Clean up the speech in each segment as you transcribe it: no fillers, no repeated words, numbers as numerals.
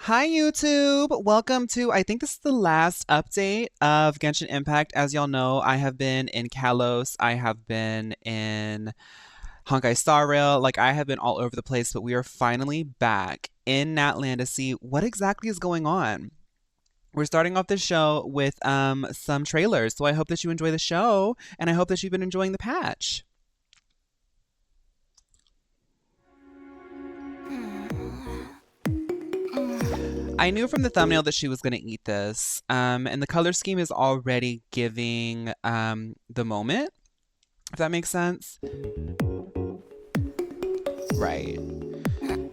Hi YouTube! Welcome to, I think this is the last update of Genshin Impact. As y'all know, I have been in Kalos, I have been in Honkai Star Rail, like I have been all over the place, but we are finally back in Natland to see what exactly is going on. We're starting off the show with some trailers, so I hope that you enjoy the show, and I hope that you've been enjoying the patch. I knew from the thumbnail that she was going to eat this, and the color scheme is already giving the moment, if that makes sense. Right.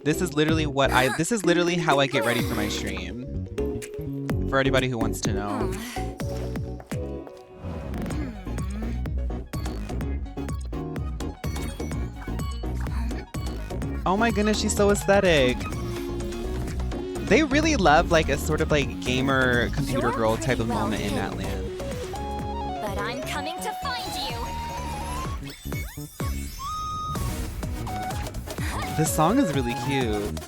This is literally how I get ready for my stream. For anybody who wants to know. Oh my goodness, she's so aesthetic. They really love like a sort of like gamer computer girl type of moment in that land. But I'm coming to find you. This song is really cute.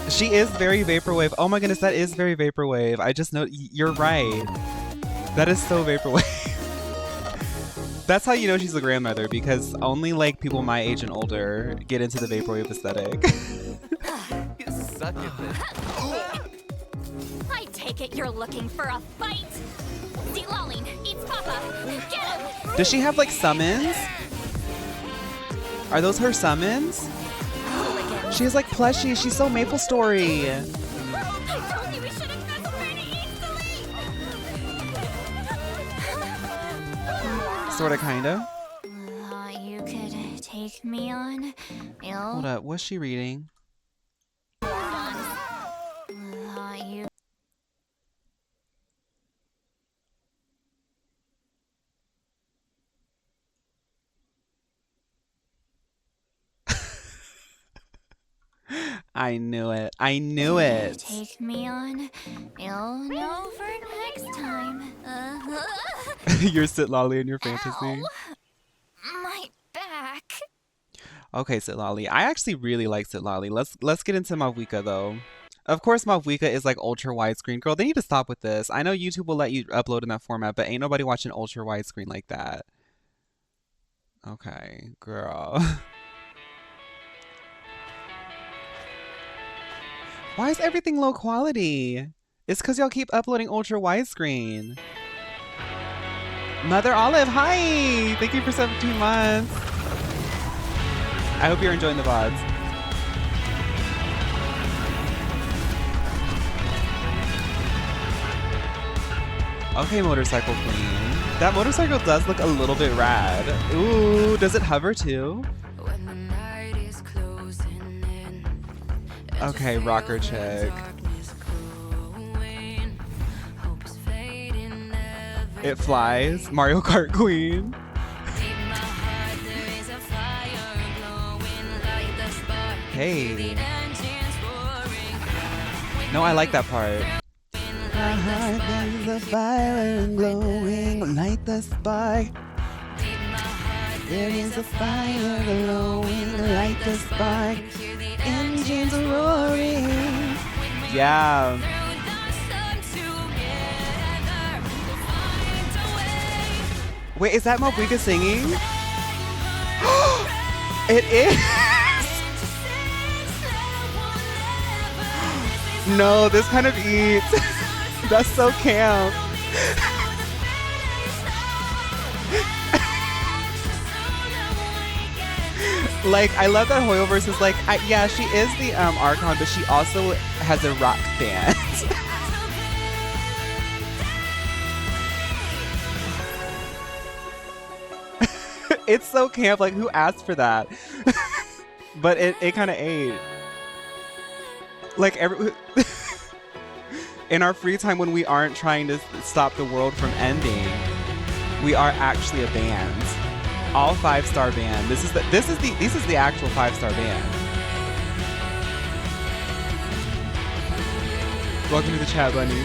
She is very vaporwave. Oh my goodness, that is very vaporwave. I just know you're right. That is so vaporwave. That's how you know she's a grandmother, because only like people my age and older get into the vaporwave aesthetic. Such a I take it you're looking for a fight. Zilaline eats Papa. Get him. Does she have like summons? Are those her summons? She has like plushies. She's so Maple Story. I told you we shouldn't mess pretty easily. Sorta, kinda. You could take me on. Hold up, what's she reading? You I knew it. I knew it. take me on. You'll know for next time. You're Sitlali in your fantasy. Ow. My back. Okay, Sitlali. I actually really like Sitlali. Let's get into Mavwika though. Of course, Mavwika is like ultra widescreen. Girl, they need to stop with this. I know YouTube will let you upload in that format, but ain't nobody watching ultra widescreen like that. Okay, girl. Why is everything low quality? It's because y'all keep uploading ultra widescreen. Mother Olive, hi! Thank you for 17 months. I hope you're enjoying the VODs. Okay, Motorcycle Queen. That motorcycle does look a little bit rad. Ooh, does it hover too? Okay, rocker chick. It flies. Mario Kart Queen. Hey. No, I like that part. My heart is a fire and glowing, light the spark. There is a fire glowing, light the spark. Engines roaring. Yeah. Wait, is that Mavwika singing? It is. No, this kind of eats. That's so camp. Like, I love that Hoyoverse is like, yeah, she is the Archon, but she also has a rock band. It's so camp, like, who asked for that? But it kind of ate. Like, in our free time when we aren't trying to stop the world from ending, we are actually a band. All 5-star band. This is the actual 5-star band. Welcome to the chat, Bunny.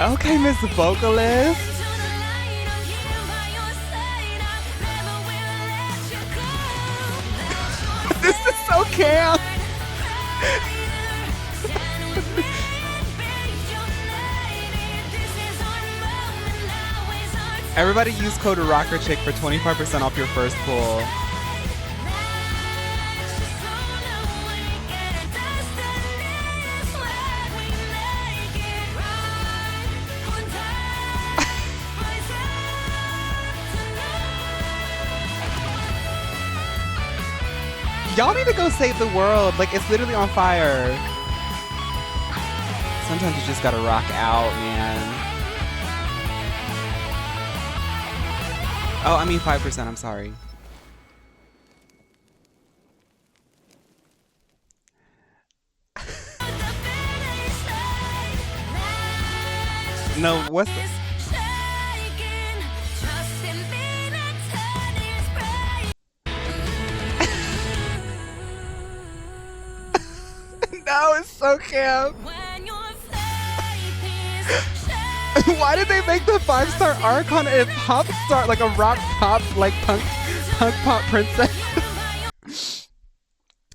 Okay, Miss Vocalist. This is so camp. Everybody use code ROCKERCHICK for 25% off your first pull. Y'all need to go save the world. Like, it's literally on fire. Sometimes you just gotta rock out, man. Oh, I mean 5%, I'm sorry. No, what's the... No, it's so camp. Why did they make the 5-star Archon a pop star, like a rock pop, like punk pop princess?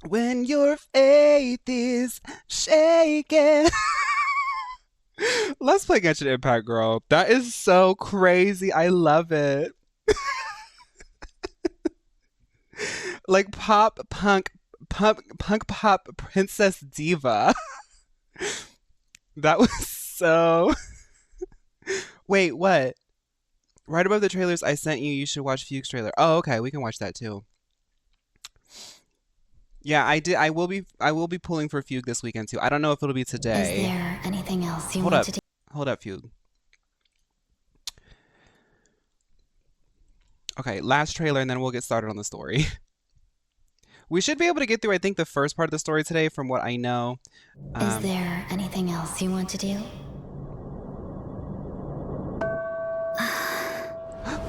When your faith is shaken. Let's play Genshin Impact, girl. That is so crazy. I love it. Like pop punk pop princess diva. That was so... Wait, what? Right above the trailers I sent you, you should watch Fugue's trailer. Oh, okay, we can watch that too. Yeah, I did. I will be pulling for Fugue this weekend too. I don't know if it'll be today. Is there anything else you want to do? Hold up, Fugue. Okay, last trailer and then we'll get started on the story. We should be able to get through, I think, the first part of the story today from what I know. Is there anything else you want to do?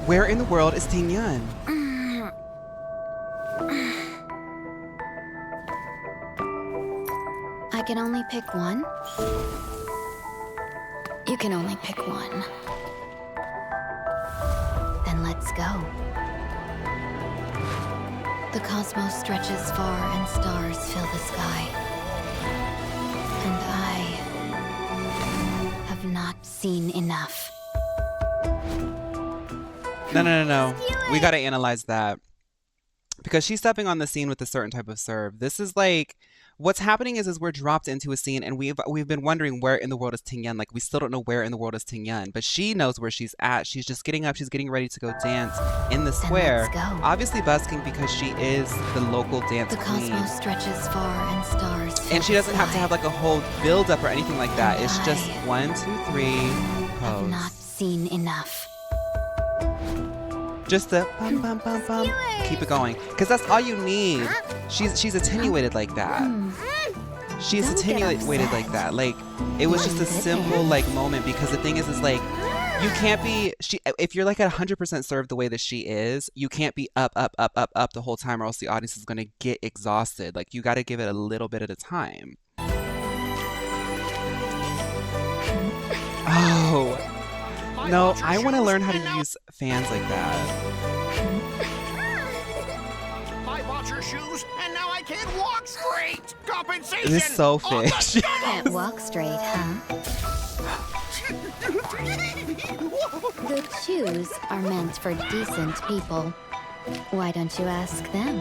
Where in the world is Ting Yan? I can only pick one. You can only pick one. Then let's go. The cosmos stretches far and stars fill the sky. And I have not seen enough. No. We gotta analyze that. Because she's stepping on the scene with a certain type of serve. This is like... What's happening is we're dropped into a scene and we've been wondering where in the world is Ting Yan. Like, we still don't know where in the world is Ting Yan. But she knows where she's at. She's just getting up. She's getting ready to go dance in the square. Obviously busking because she is the local dance queen. The cosmos stretches far and stars. And she doesn't have to have like a whole build up or anything like that. It's just 1, 2, 3, pose. I've not seen enough. Just the bum bum bum bum. Keep it going. Because that's all you need. She's attenuated like that. She's attenuated like that. Like, it was just a simple like moment because the thing is like, you can't be, if you're like at 100% served the way that she is, you can't be up the whole time or else the audience is going to get exhausted. Like, you got to give it a little bit at a time. Oh. No, I want to learn how to use fans like that. I bought your shoes, and now I can't walk straight. Compensation. This is so fish. Can't walk straight, huh? The shoes are meant for decent people. Why don't you ask them?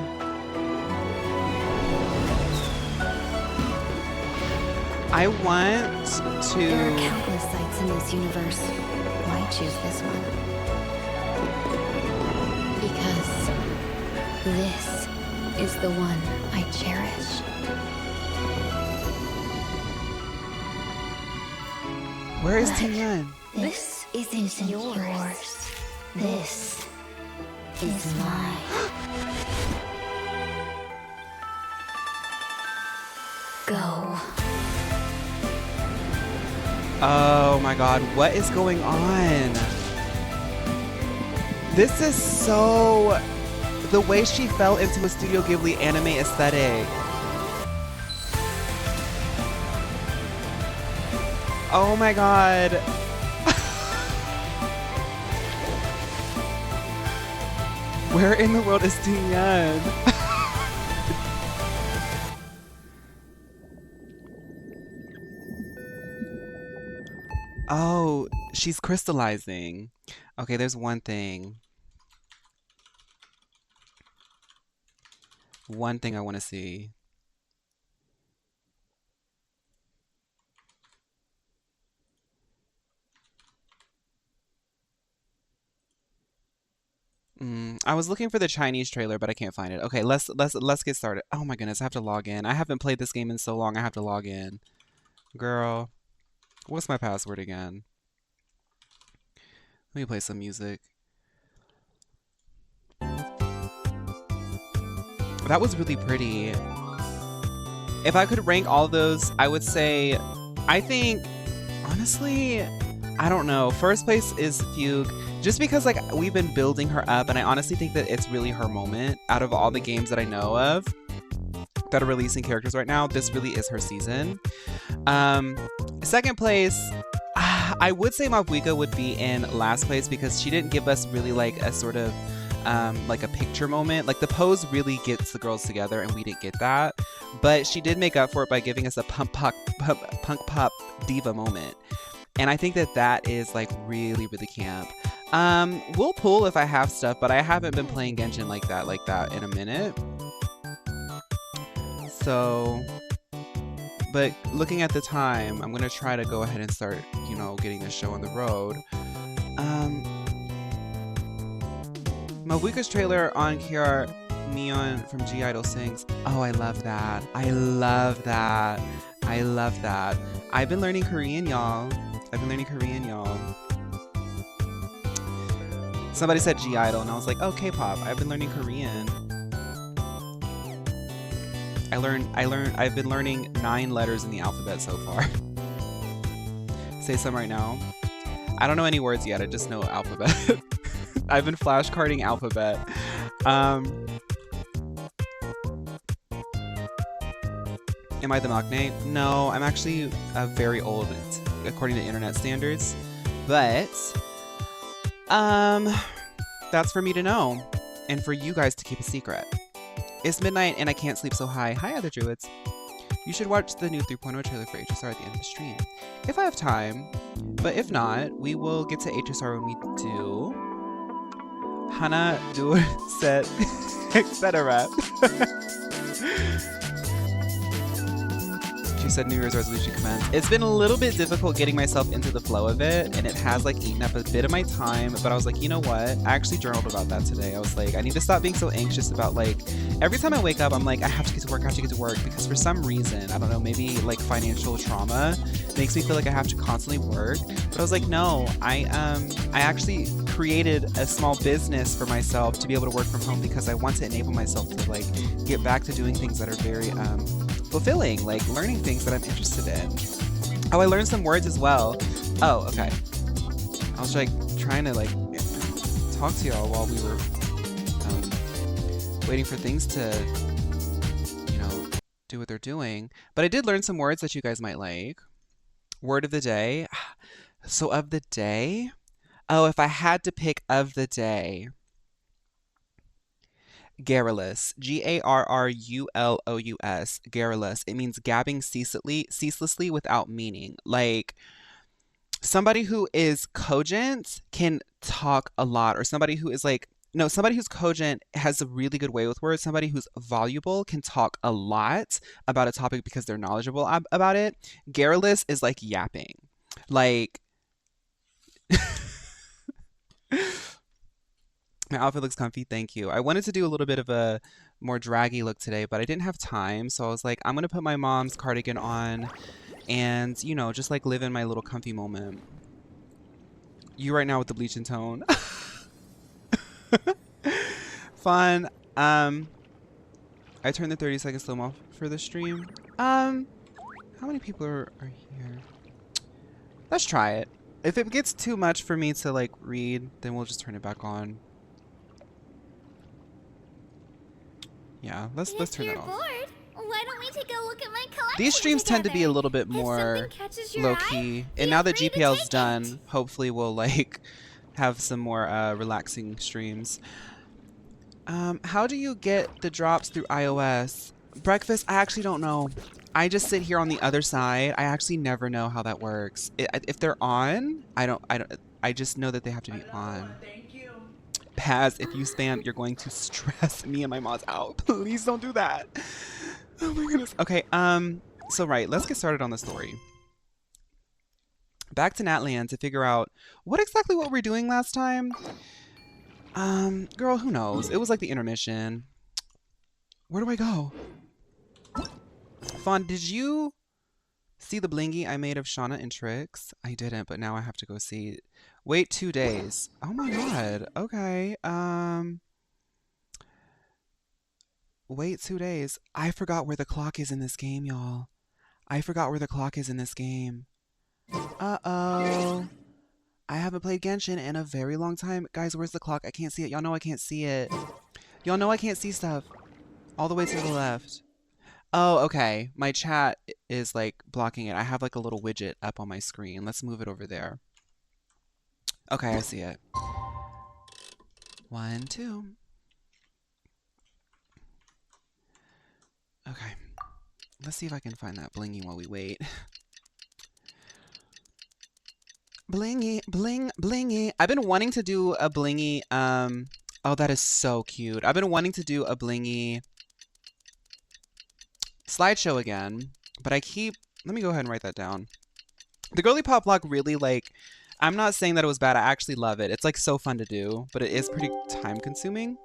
I want to... There are countless sites in this universe. Why choose this one? Because this is the one I cherish. Where is Ting Yan? This isn't yours. This is mine. Go. Oh my god, what is going on? This is so... The way she fell into a Studio Ghibli anime aesthetic. Oh my god. Where in the world is Ting Yan? Oh, she's crystallizing. Okay, there's one thing. One thing I want to see. I was looking for the Chinese trailer, but I can't find it. Okay, let's get started. Oh my goodness, I have to log in. I haven't played this game in so long. I have to log in. Girl, what's my password again? Let me play some music. That was really pretty. If I could rank all those, I would say, I think, honestly, I don't know. First place is Fugue, just because like we've been building her up, and I honestly think that it's really her moment. Out of all the games that I know of that are releasing characters right now, this really is her season. Second place, I would say Mabuika would be in last place because she didn't give us really like a sort of like a picture moment. Like the pose really gets the girls together, and we didn't get that. But she did make up for it by giving us a punk pop diva moment. And I think that that is like really, really camp. We'll pull if I have stuff, but I haven't been playing Genshin like that in a minute. So, but looking at the time, I'm gonna try to go ahead and start, you know, getting the show on the road. Mabuika's trailer on Kiara Neon from G Idol sings. Oh, I love that. I love that. I love that. I've been learning Korean, y'all. Somebody said G Idol, and I was like, oh, K-pop. I've been learning Korean. I've been learning 9 letters in the alphabet so far. Say some right now. I don't know any words yet. I just know alphabet. I've been flashcarding alphabet. Am I the maknae? No, I'm actually very old according to internet standards. But that's for me to know and for you guys to keep a secret. It's midnight and I can't sleep so high. Hi, other druids. You should watch the new 3.0 trailer for HSR at the end of the stream. If I have time. But if not, we will get to HSR when we do. Hana, do set, etc. She said New Year's resolution commence. It's been a little bit difficult getting myself into the flow of it, and it has like eaten up a bit of my time, but I was like, you know what? I actually journaled about that today. I was like, I need to stop being so anxious about like, every time I wake up, I'm like, I have to get to work, because for some reason, I don't know, maybe like financial trauma makes me feel like I have to constantly work. But I was like, no, I actually created a small business for myself to be able to work from home because I want to enable myself to like get back to doing things that are very fulfilling, like learning things that I'm interested in. Oh, I learned some words as well. Oh, okay. I was like trying to like talk to y'all while we were waiting for things to, you know, do what they're doing. But I did learn some words that you guys might like. Word of the day. So of the day. Oh, if I had to pick of the day. Garrulous. Garrulous. Garrulous. It means gabbing ceaselessly without meaning. Like somebody who is cogent can talk a lot, or somebody who is like, no, somebody who's cogent has a really good way with words. Somebody who's voluble can talk a lot about a topic because they're knowledgeable about it. Garrulous is like yapping. Like my outfit looks comfy, thank you. I wanted to do a little bit of a more draggy look today, but I didn't have time, so I was like, I'm gonna put my mom's cardigan on and, you know, just like live in my little comfy moment. You right now with the bleaching tone. Fun. I turned the 30-second slow-mo for the stream. How many people are here? Let's try it. If it gets too much for me to like read, then we'll just turn it back on. Yeah, let's turn it off. Bored, why don't we take a look at my collection? These streams tend to be a little bit more low-key, and now that GPL's done, hopefully we'll like have some more relaxing streams. How do you get the drops through iOS? Breakfast, I actually don't know. I just sit here on the other side. I actually never know how that works. If they're on, I just know that they have to be on. Paz, if you spam, you're going to stress me and my mods out. Please don't do that. Oh my goodness. Okay, so right, let's get started on the story. Back to Natland to figure out what we're doing last time. Girl, who knows? It was like the intermission. Where do I go? Fawn, did you see the blingy I made of Shauna and Trix? I didn't, but now I have to go see. Wait 2 days. Oh my god. Okay. Wait 2 days. I forgot where the clock is in this game, y'all. I forgot where the clock is in this game. Uh-oh. I haven't played Genshin in a very long time. Guys, where's the clock? I can't see it. Y'all know I can't see it. Y'all know I can't see stuff. All the way to the left. Oh, okay. My chat is like blocking it. I have like a little widget up on my screen. Let's move it over there. Okay, I see it. 1, 2. Okay. Let's see if I can find that blingy while we wait. Blingy, bling, blingy. I've been wanting to do a blingy, oh, that is so cute. I've been wanting to do a blingy slideshow again, but let me go ahead and write that down. The girly pop block really, like, I'm not saying that it was bad. I actually love it. It's like so fun to do, but it is pretty time consuming.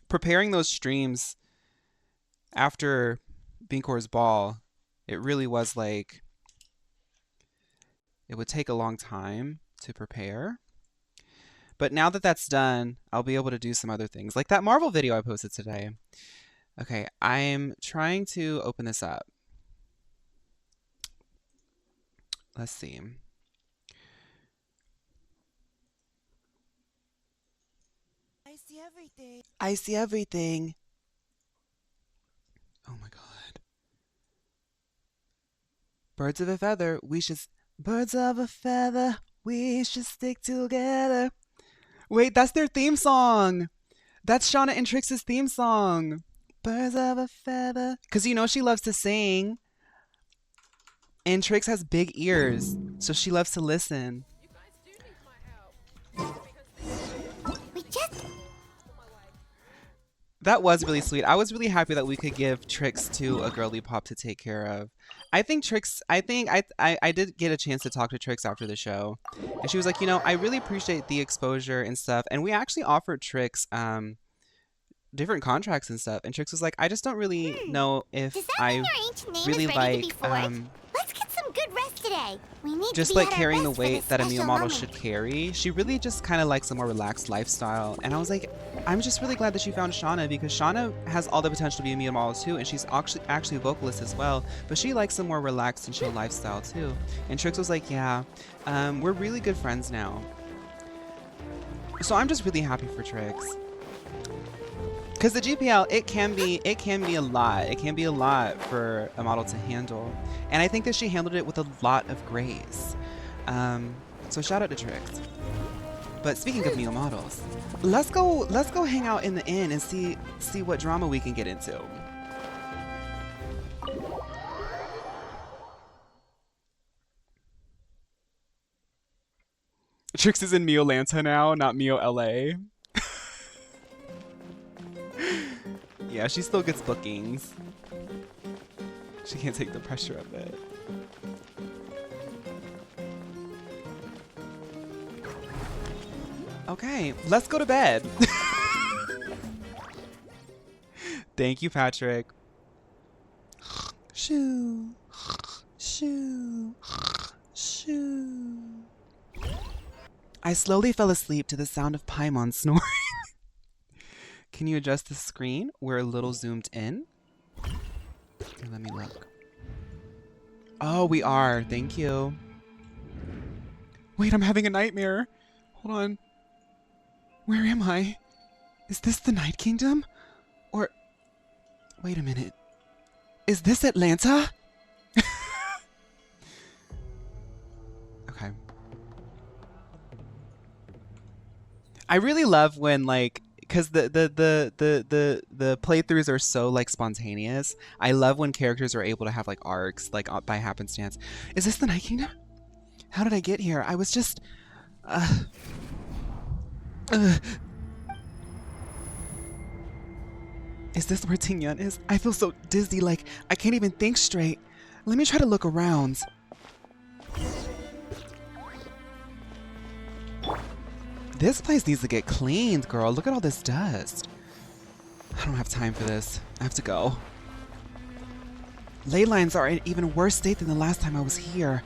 Preparing those streams after Binkor's ball, it really was like, it would take a long time to prepare. But now that that's done, I'll be able to do some other things. Like that Marvel video I posted today. Okay, I'm trying to open this up. Let's see. I see everything. I see everything. Oh my god. Birds of a feather, we should... Birds of a feather, we should stick together. Wait, that's their theme song. That's Shauna and Trix's theme song. Birds of a feather. Because you know she loves to sing. And Trix has big ears, so she loves to listen. We just... That was really sweet. I was really happy that we could give Trix to a girly pop to take care of. I think Trix, I did get a chance to talk to Trix after the show. And she was like, you know, I really appreciate the exposure and stuff. And we actually offered Trix different contracts and stuff. And Trix was like, I just don't really know if Does that mean I your ancient name really is ready to be like forged? Let's get some good rest today. We need just to be like at our carrying the best for weight this that a Mio special model moment. should carry. She really just kind of likes a more relaxed lifestyle. And I was like, I'm just really glad that she found Shauna, because Shauna has all the potential to be a Mio model too, and she's actually a vocalist as well, but she likes a more relaxed and chill lifestyle too. And Trix was like, yeah, we're really good friends now. So I'm just really happy for Trix. Because the GPL, it can be a lot. It can be a lot for a model to handle. And I think that she handled it with a lot of grace. So shout out to Trix. But speaking of Mio models, let's go hang out in the inn and see what drama we can get into. Trix is in Mio Lanta now, not Mio LA. Yeah, she still gets bookings. She can't take the pressure of it. Okay, let's go to bed. Thank you, Patrick. Shoo. Shoo. Shoo. I slowly fell asleep to the sound of Paimon snoring. Can you adjust the screen? We're a little zoomed in. Here, let me look. Oh, we are. Thank you. Wait, I'm having a nightmare. Hold on. Where am I? Is this the Night Kingdom? Or... Wait a minute. Is this Atlanta? Okay. I really love when, like, because the playthroughs are so like spontaneous. I love when characters are able to have like arcs like by happenstance. Is this the Night Kingdom? How did I get here? I was just uh, uh. Is this where Ting Yan is? I feel so dizzy, like I can't even think straight. Let me try to look around. This place needs to get cleaned, girl. Look at all this dust. I don't have time for this. I have to go. Ley lines are in even worse state than the last time I was here.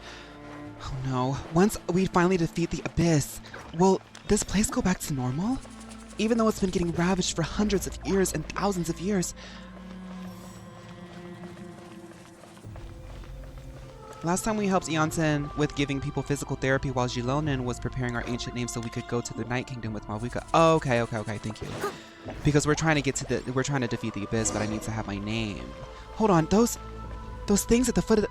Oh no. Once we finally defeat the Abyss, will this place go back to normal? Even though it's been getting ravaged for hundreds of years and thousands of years. Last time we helped Eonsen with giving people physical therapy while Jilonin was preparing our ancient name so we could go to the Night Kingdom with Malvika. Oh, okay, thank you. Because we're trying to defeat the Abyss, but I need to have my name. Hold on, those things at the foot of the...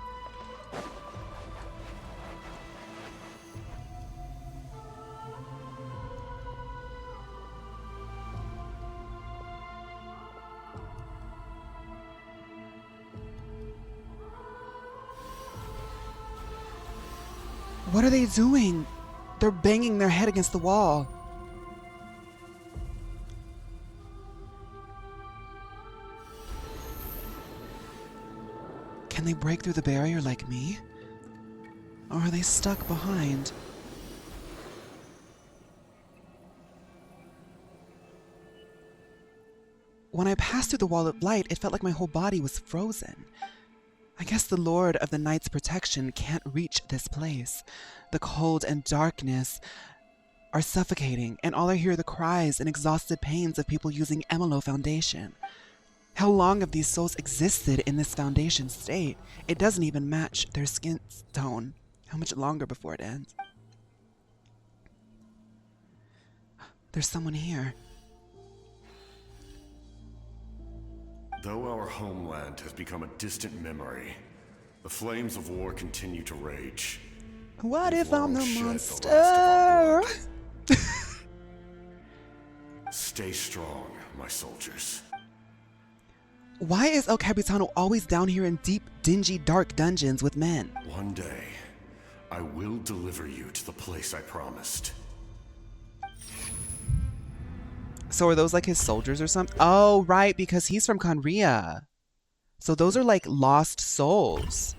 What are they doing? They're banging their head against the wall. Can they break through the barrier like me? Or are they stuck behind? When I passed through the wall of light, it felt like my whole body was frozen. I guess the Lord of the Night's protection can't reach this place. The cold and darkness are suffocating, and all I hear are the cries and exhausted pains of people using Emilo Foundation. How long have these souls existed in this Foundation state? It doesn't even match their skin tone. How much longer before it ends? There's someone here. Though our homeland has become a distant memory, the flames of war continue to rage. What if I'm the Shed monster? the last of our blood. Stay strong, my soldiers. Why is El Capitano always down here in deep, dingy, dark dungeons with men? One day, I will deliver you to the place I promised. So are those like his soldiers or something? Oh, right, because he's from Conria. So those are like lost souls.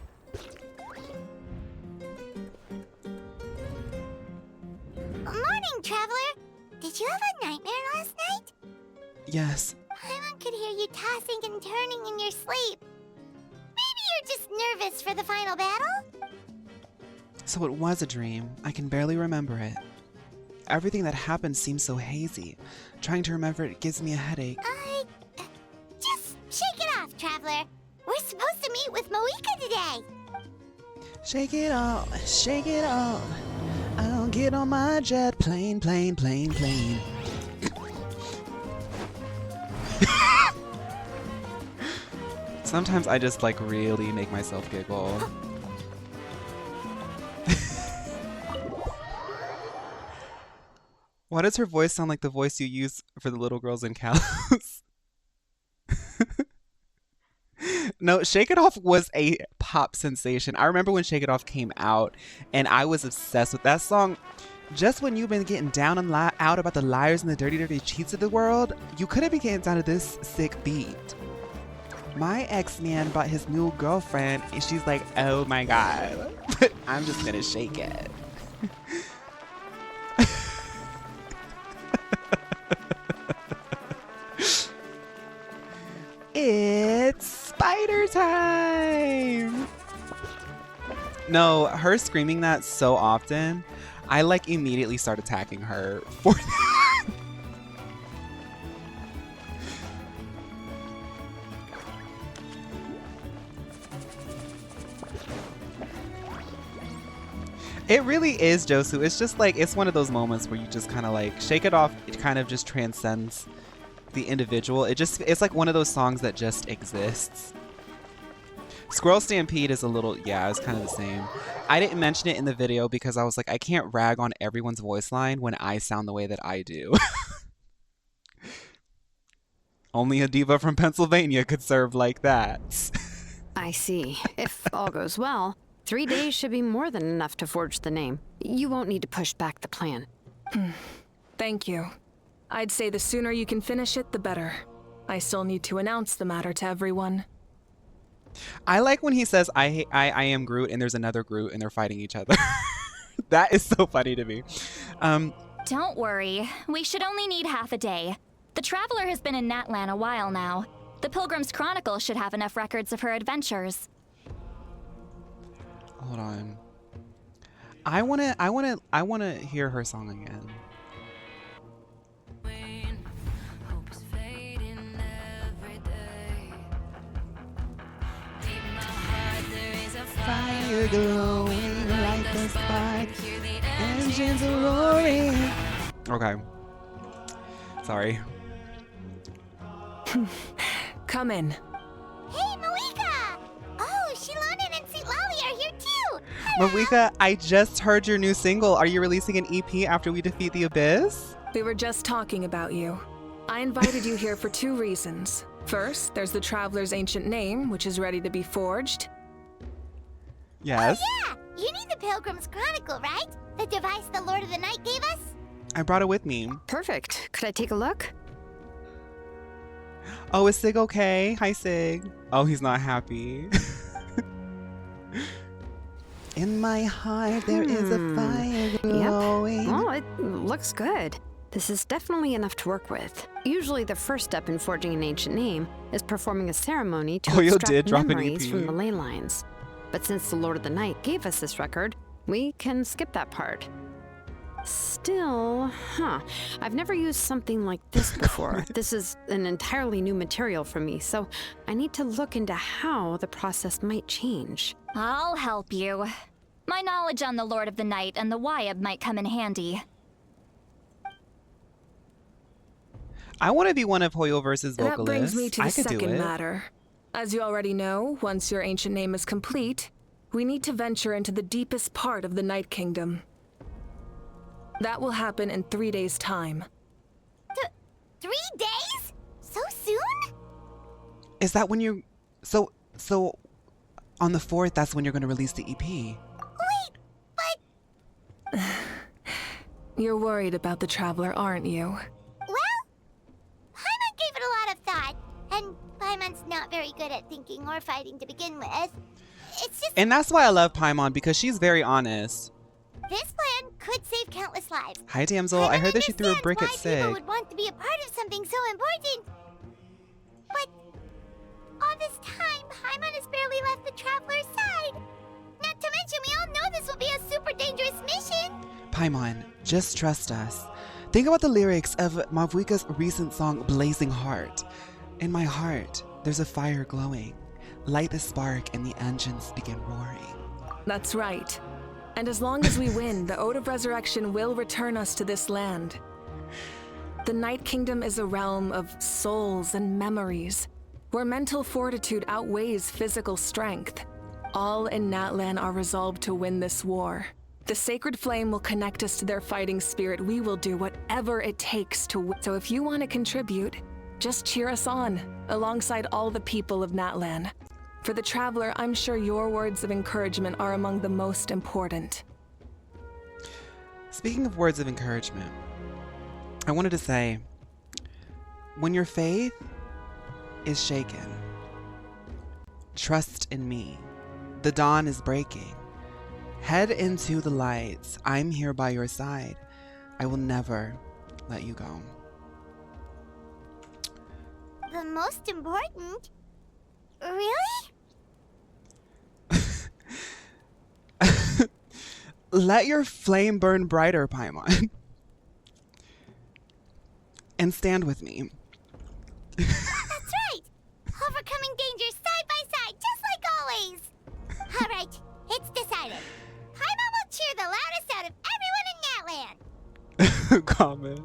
Morning, traveler. Did you have a nightmare last night? Yes. Paimon could hear you tossing and turning in your sleep. Maybe you're just nervous for the final battle? So it was a dream. I can barely remember it. Everything that happened seems so hazy. Trying to remember it gives me a headache. Just shake it off, traveler. We're supposed to meet with Moika today. Shake it off, shake it off. I'll get on my jet plane. Sometimes I just like really make myself giggle. Why does her voice sound like the voice you use for the little girls in Kalos? No, Shake It Off was a pop sensation. I remember when Shake It Off came out, and I was obsessed with that song. Just when you've been getting down and out about the liars and the dirty, dirty cheats of the world, you could have been getting down to this sick beat. My ex-man bought his new girlfriend, and she's like, oh my god, but I'm just gonna shake it. It's spider time! No, her screaming that so often, I like immediately start attacking her for that. It really is, Josu. It's just like, it's one of those moments where you just kind of like shake it off. It kind of just transcends the individual. It's like one of those songs that just exists. Squirrel Stampede is a little, yeah, it's kind of the same. I didn't mention it in the video because I was like, I can't rag on everyone's voice line when I sound the way that I do. Only a diva from Pennsylvania could serve like that. I see. If all goes well, 3 days should be more than enough to forge the name. You won't need to push back the plan. Thank you. I'd say the sooner you can finish it, the better. I still need to announce the matter to everyone. I like when he says, I am Groot, and there's another Groot, and they're fighting each other. That is so funny to me. Don't worry. We should only need half a day. The Traveler has been in Natlan a while now. The Pilgrim's Chronicle should have enough records of her adventures. Hold on. I wanna hear her song again. Fire glowing like the spark, engines are roaring. Okay. Sorry. Come in. Hey, Malika! Oh, Shilonen and Sweet Lolly are here too! Hello. Marika, I just heard your new single. Are you releasing an EP after we defeat the Abyss? We were just talking about you. I invited you here for 2 reasons. First, there's the Traveler's ancient name, which is ready to be forged. Yes. Oh, yeah! You need the Pilgrim's Chronicle, right? The device the Lord of the Night gave us? I brought it with me. Perfect. Could I take a look? Oh, is Sig okay? Hi, Sig. Oh, he's not happy. In my heart, there is a fire glowing. Yep. Oh, it looks good. This is definitely enough to work with. Usually the first step in forging an ancient name is performing a ceremony to Oyo extract did drop an memories EP. from the ley lines. But since the Lord of the Night gave us this record, we can skip that part. Still, I've never used something like this before. This is an entirely new material for me, so I need to look into how the process might change. I'll help you. My knowledge on the Lord of the Night and the Wyab might come in handy. I want to be one of Hoyoverse's vocalists. That brings me to I the could do second it. matter. As you already know, once your ancient name is complete, we need to venture into the deepest part of the Night Kingdom. That will happen in 3 days' time. 3 days? So soon? Is that when you... So on the 4th, that's when you're going to release the EP. Wait, but... You're worried about the Traveler, aren't you? Well, Paimon gave it a lot of thought, and Paimon's not very good at thinking or fighting to begin with. It's just And that's why I love Paimon, because she's very honest. this plan could save countless lives. Hi, damsel. I heard that she threw a brick at why people Sig. would want to be a part of something so important. But all this time, Paimon has barely left the Traveler's side. Not to mention, we all know this will be a super dangerous mission. Paimon, just trust us. Think about the lyrics of Mavuika's recent song, Blazing Heart. In my heart, there's a fire glowing. Light the spark and the engines begin roaring. That's right. And as long as we win, the Ode of Resurrection will return us to this land. The Night Kingdom is a realm of souls and memories, where mental fortitude outweighs physical strength. All in Natlan are resolved to win this war. The sacred flame will connect us to their fighting spirit. We will do whatever it takes to win. So if you want to contribute, just cheer us on, alongside all the people of Natlan. For the Traveler, I'm sure your words of encouragement are among the most important. Speaking of words of encouragement, I wanted to say, when your faith is shaken, trust in me. The dawn is breaking. Head into the lights. I'm here by your side. I will never let you go. The most important? Really? Let your flame burn brighter, Paimon. And stand with me. That's right! Overcoming dangers side by side, just like always! Alright, it's decided. Paimon will cheer the loudest out of everyone in Natlan! Comment.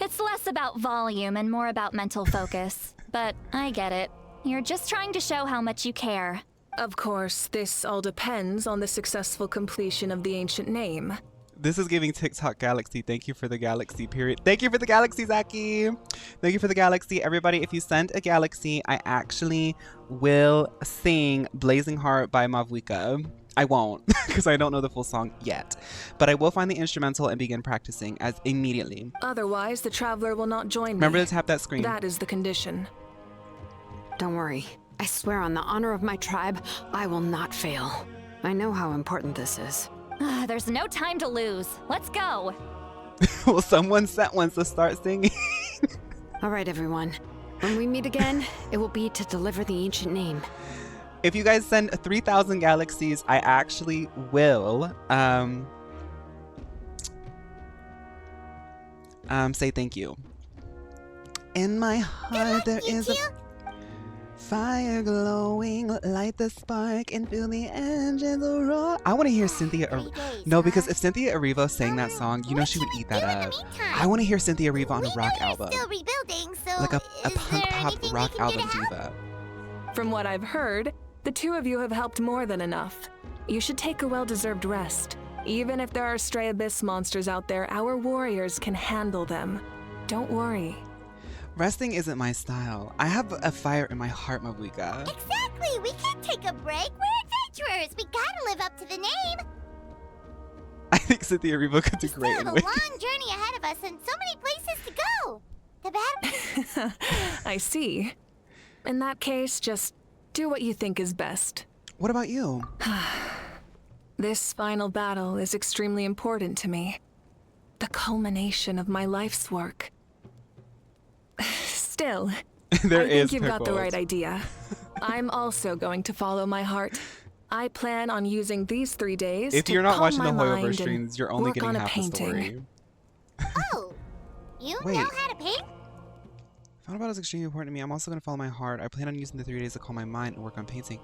It's less about volume and more about mental focus. But I get it. You're just trying to show how much you care. Of course, this all depends on the successful completion of the ancient name. This is giving TikTok Galaxy. Thank you for the Galaxy, period. Thank you for the Galaxy, Zaki. Thank you for the Galaxy. Everybody, if you send a Galaxy, I actually will sing Blazing Heart by Mavwika. I won't, because I don't know the full song yet. But I will find the instrumental and begin practicing as immediately. Otherwise, the traveler will not join me. Remember to tap that screen. That is the condition. Don't worry. I swear on the honor of my tribe, I will not fail. I know how important this is. There's no time to lose. Let's go. Well, someone sent one, so start singing. All right, everyone. When we meet again, it will be to deliver the ancient name. If you guys send 3,000 Galaxies, I actually will say thank you. In my heart there is a fire glowing, light the spark and feel the engines roar. I want to hear Cynthia. No, because if Cynthia Erivo sang that song, you know she would eat that up. I want to hear Cynthia Erivo on a rock album, Still rebuilding, so like a is punk there pop anything we rock can do album to help? diva. From what I've heard, the two of you have helped more than enough. You should take a well-deserved rest. Even if there are stray abyss monsters out there, our warriors can handle them. Don't worry. Resting isn't my style. I have a fire in my heart, Mavwika. Exactly! We can't take a break! We're adventurers! We gotta live up to the name! I think Cynthia Erivo could do We still great have a anyway. long journey ahead of us and so many places to go! The battle... I see. In that case, just do what you think is best. What about you? This final battle is extremely important to me. The culmination of my life's work. Still, There I is think you've got the pickles. right idea. I'm also going to follow my heart. I plan on using these 3 days If to you're not calm watching my the mind Hoyover and streams, you're only work getting on a half the painting. story. Oh! You Wait. know how to paint? Final battle is extremely important to me. I'm also going to follow my heart. I plan on using the 3 days to calm my mind and work on painting.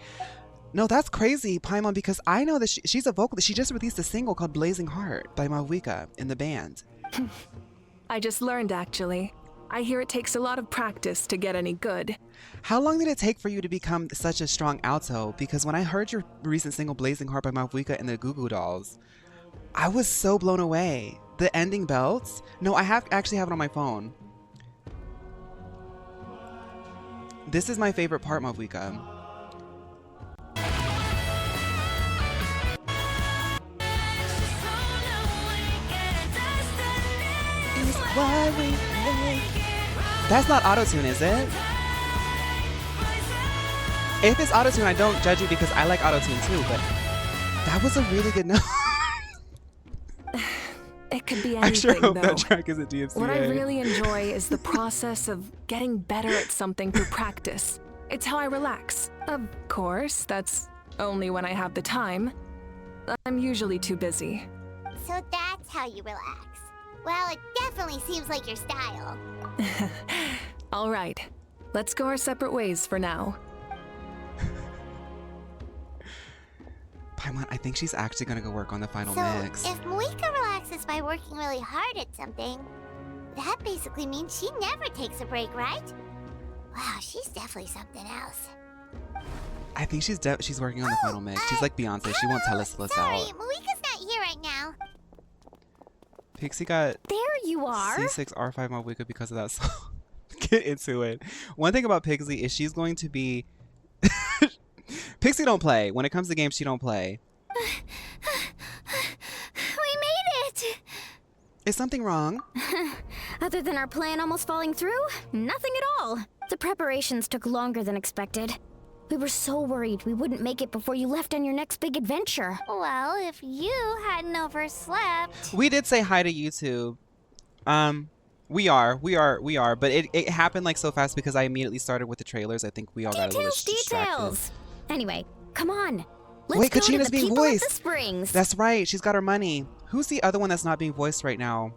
No, that's crazy, Paimon, because I know that she's a vocalist. She just released a single called Blazing Heart by Mavwika in the band. I just learned, actually. I hear it takes a lot of practice to get any good. How long did it take for you to become such a strong alto? Because when I heard your recent single Blazing Heart by Mavwika and the Goo Goo Dolls, I was so blown away. The ending belts? No, I actually have it on my phone. This is my favorite part, Mavwika. That's not autotune, is it? If it's autotune, I don't judge you because I like autotune too, but that was a really good note. It could be I sure anything, hope though. that track isn't DMCA. What I really enjoy is the process of getting better at something through practice. It's how I relax. Of course, that's only when I have the time. I'm usually too busy. So that's how you relax. Well, it definitely seems like your style. All right, let's go our separate ways for now. Paimon, I think she's actually gonna go work on the final So, mix. if Moika relaxes by working really hard at something, that basically means she never takes a break, right? Wow, she's definitely something else. I think she's working on the final mix. She's like Beyonce. She won't tell us till it's Sorry, out. Moika's not here right now. Pixie got There you are. C6 R5 Mavwika because of that song. Get into it. One thing about Pixie is she's going to be... Pixie don't play. When it comes to games, she don't play. We made it! Is something wrong? Other than our plan almost falling through, nothing at all. The preparations took longer than expected. We were so worried we wouldn't make it before you left on your next big adventure. Well, if you hadn't overslept... We did say hi to YouTube. We are, but it happened like so fast because I immediately started with the trailers. I think we all got a little distracted. Details! Anyway, come on. Let's Wait, go to Kachina's the being people at voiced. the Springs. That's right. She's got her money. Who's the other one that's not being voiced right now?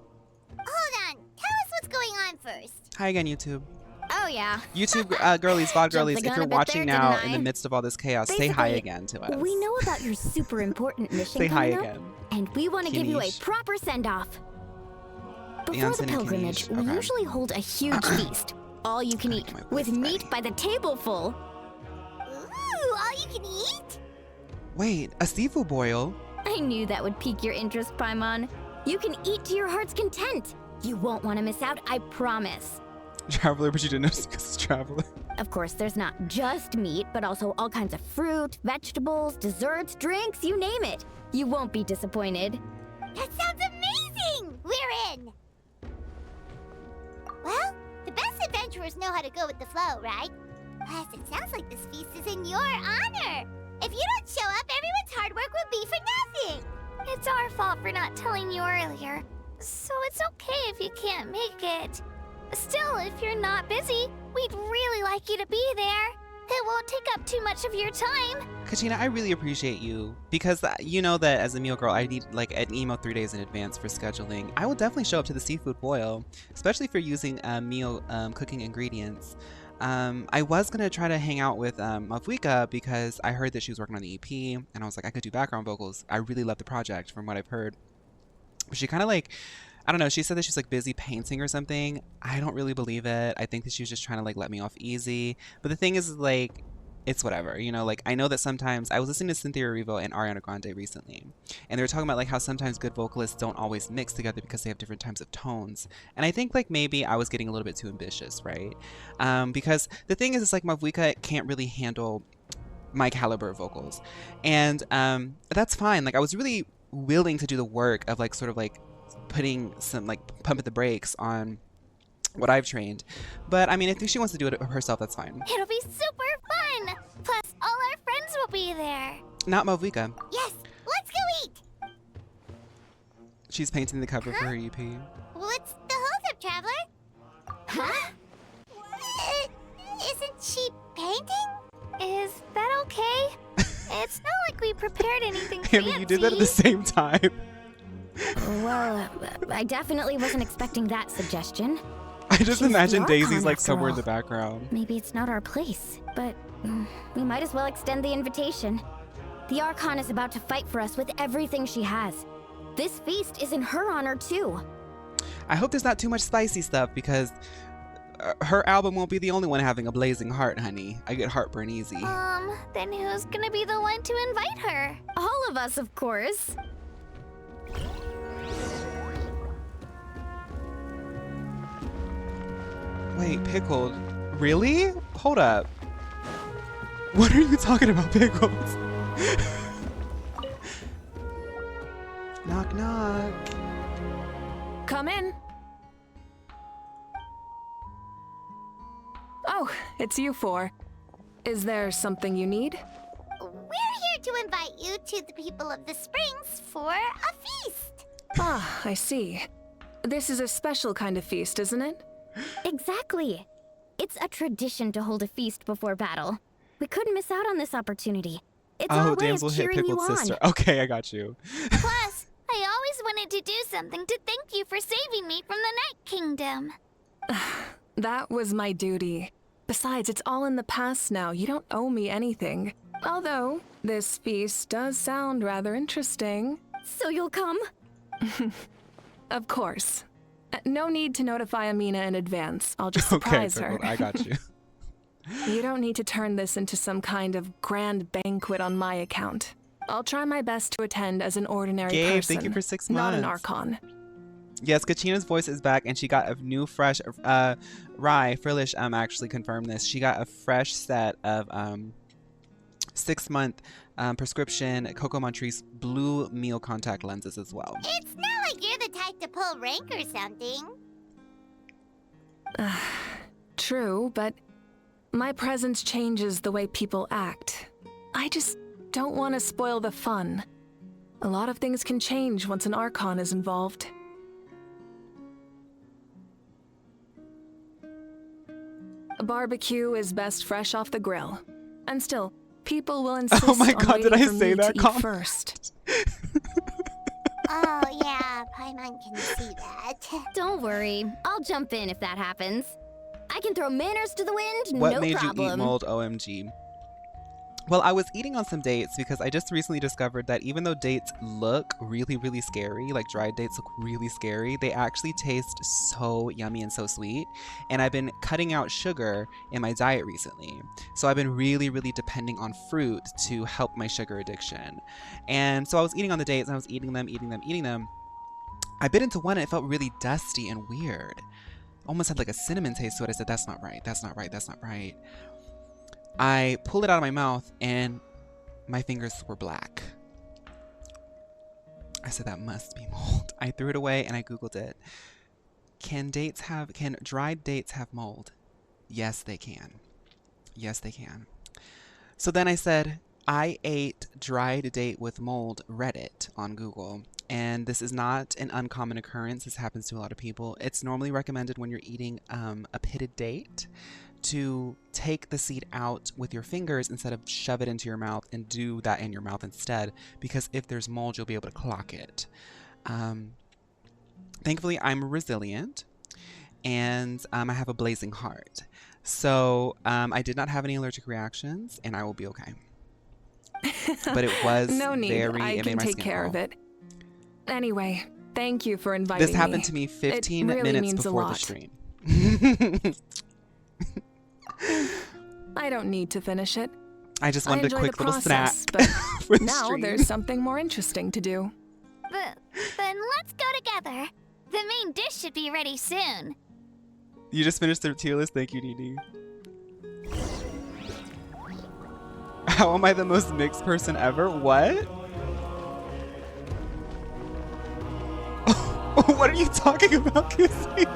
Hold on, tell us what's going on first. Hi again, YouTube. Oh, yeah. YouTube girlies, VOD Jumped girlies, the if gun you're a bit watching there, now didn't in I? the midst of all this chaos, say hi Basically, again to us. We know about your super important mission Say hi coming up, again. and we want to give you a Kinish. proper send-off. Before Beyonce the and pilgrimage, Kinish, we okay. usually hold a huge feast. All you can Gotta eat, get my with voice meat ready. by the table full. Ooh, all you can eat? Wait, a seafood boil? I knew that would pique your interest, Paimon. You can eat to your heart's content. You won't want to miss out, I promise. Traveler, but you didn't know because it's Traveler. Of course, there's not just meat, but also all kinds of fruit, vegetables, desserts, drinks, you name it. You won't be disappointed. That sounds amazing! We're in! Well, the best adventurers know how to go with the flow, right? Plus, it sounds like this feast is in your honor. If you don't show up, everyone's hard work will be for nothing. It's our fault for not telling you earlier, so it's okay if you can't make it. Still, if you're not busy, we'd really like you to be there. It won't take up too much of your time. Katina, I really appreciate you because you know that as a meal girl, I need like an email 3 days in advance for scheduling. I will definitely show up to the seafood boil, especially for using meal cooking ingredients. I was gonna try to hang out with Mavuika because I heard that she was working on the EP, and I was like, I could do background vocals. I really love the project from what I've heard. But she kind of like, I don't know, she said that she's like busy painting or something. I don't really believe it. I think that she was just trying to like let me off easy. But the thing is like, it's whatever, you know, like I know that sometimes I was listening to Cynthia Erivo and Ariana Grande recently, and they were talking about like how sometimes good vocalists don't always mix together because they have different types of tones. And I think like maybe I was getting a little bit too ambitious, right? Because the thing is, it's like Mavuika can't really handle my caliber of vocals, and that's fine. Like I was really willing to do the work of like sort of like putting some like pumping the brakes on what I've trained. But I mean, if she wants to do it herself, that's fine. It'll be super fun. Plus, all our friends will be there. Not Mavuika. Yes, let's go eat! She's painting the cover for her EP. What's the hold-up, Traveler? Huh? Isn't she painting? Is that okay? It's not like we prepared anything fancy. Amy, you did that at the same time. Well, I definitely wasn't expecting that suggestion. I just She's imagine the Daisy's Archon like after somewhere in all. the background. Maybe it's not our place, but we might as well extend the invitation. The Archon is about to fight for us with everything she has. This feast is in her honor too. I hope there's not too much spicy stuff because her album won't be the only one having a blazing heart, honey. I get heartburn easy. Then who's gonna be the one to invite her? All of us, of course. Wait, pickled? Really? Hold up. What are you talking about, pickles? Knock, knock. Come in. Oh, it's you four. Is there something you need? We're here to invite you to the people of the Springs for a feast. Ah, I see. This is a special kind of feast, isn't it? Exactly. It's a tradition to hold a feast before battle. We couldn't miss out on this opportunity. It's our way Damsel of hit cheering you pickled on. sister. Okay, I got you. Plus, I always wanted to do something to thank you for saving me from the Night Kingdom. That was my duty. Besides, it's all in the past now. You don't owe me anything. Although, this feast does sound rather interesting. So you'll come? Of course. No need to notify Amina in advance. I'll just Okay, surprise her. pickled, I got you. You don't need to turn this into some kind of grand banquet on my account. I'll try my best to attend as an ordinary Gabe, person. thank you for 6 Not an months. Archon. Yes, Kachina's voice is back, and she got a new fresh Rye Frillish actually confirmed this. She got a fresh set of 6-month prescription Coco Montrese blue meal contact lenses as well. It's not like you're the type to pull rank or something. True, but my presence changes the way people act. I just don't want to spoil the fun. A lot of things can change once an Archon is involved. A barbecue is best fresh off the grill. And still, people will insist Oh my on God, did waiting I for say me that to eat comment? first. Oh, yeah, Paimon can see that. Don't worry. I'll jump in if that happens. I can throw manners to the wind, What no made problem. you eat mold, OMG? Well, I was eating on some dates because I just recently discovered that even though dates look really, really scary, like dried dates look really scary, they actually taste so yummy and so sweet. And I've been cutting out sugar in my diet recently. So I've been really, really depending on fruit to help my sugar addiction. And so I was eating on the dates and I was eating them. I bit into one and it felt really dusty and weird. Almost had like a cinnamon taste to it. I said, that's not right, that's not right, that's not right. I pulled it out of my mouth and my fingers were black. I said, that must be mold. I threw it away and I Googled it. Can dried dates have mold? Yes, they can. Yes, they can. So then I said, I ate dried date with mold Reddit on Google. And this is not an uncommon occurrence. This happens to a lot of people. It's normally recommended when you're eating a pitted date to take the seed out with your fingers instead of shove it into your mouth, and do that in your mouth instead, because if there's mold, you'll be able to clock it. Thankfully, I'm resilient, and I have a blazing heart. So I did not have any allergic reactions, and I will be okay. But it was no need. It I made can my take skin care crawl. of it. Anyway, thank you for inviting me. This happened to me 15 really minutes means before a lot. the stream. I don't need to finish it. I just I wanted a enjoy quick the little snack. process, but for the now stream. there's something more interesting to do. Then let's go together. The main dish should be ready soon. You just finished the tier list? Thank you, Dee. How am I the most mixed person ever? What? What are you talking about, Kissy?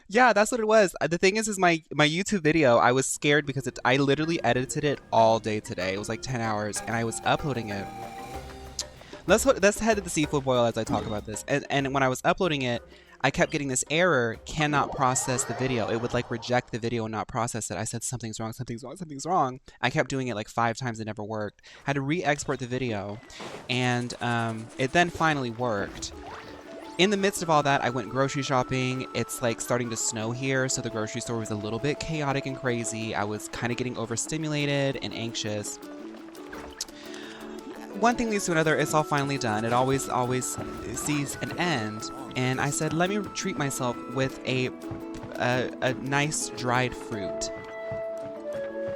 Yeah, that's what it was. The thing is my YouTube video, I was scared because I literally edited it all day today. It was like 10 hours and I was uploading it. Let's head to the seafood boil as I talk about this. And when I was uploading it, I kept getting this error, cannot process the video. It would like reject the video and not process it. I said, something's wrong, something's wrong, something's wrong. I kept doing it like 5 times, it never worked. Had to re-export the video, and it then finally worked. In the midst of all that, I went grocery shopping. It's like starting to snow here, so the grocery store was a little bit chaotic and crazy. I was kind of getting overstimulated and anxious. One thing leads to another. It's all finally done. It always sees an end. And I said, let me treat myself with a nice dried fruit,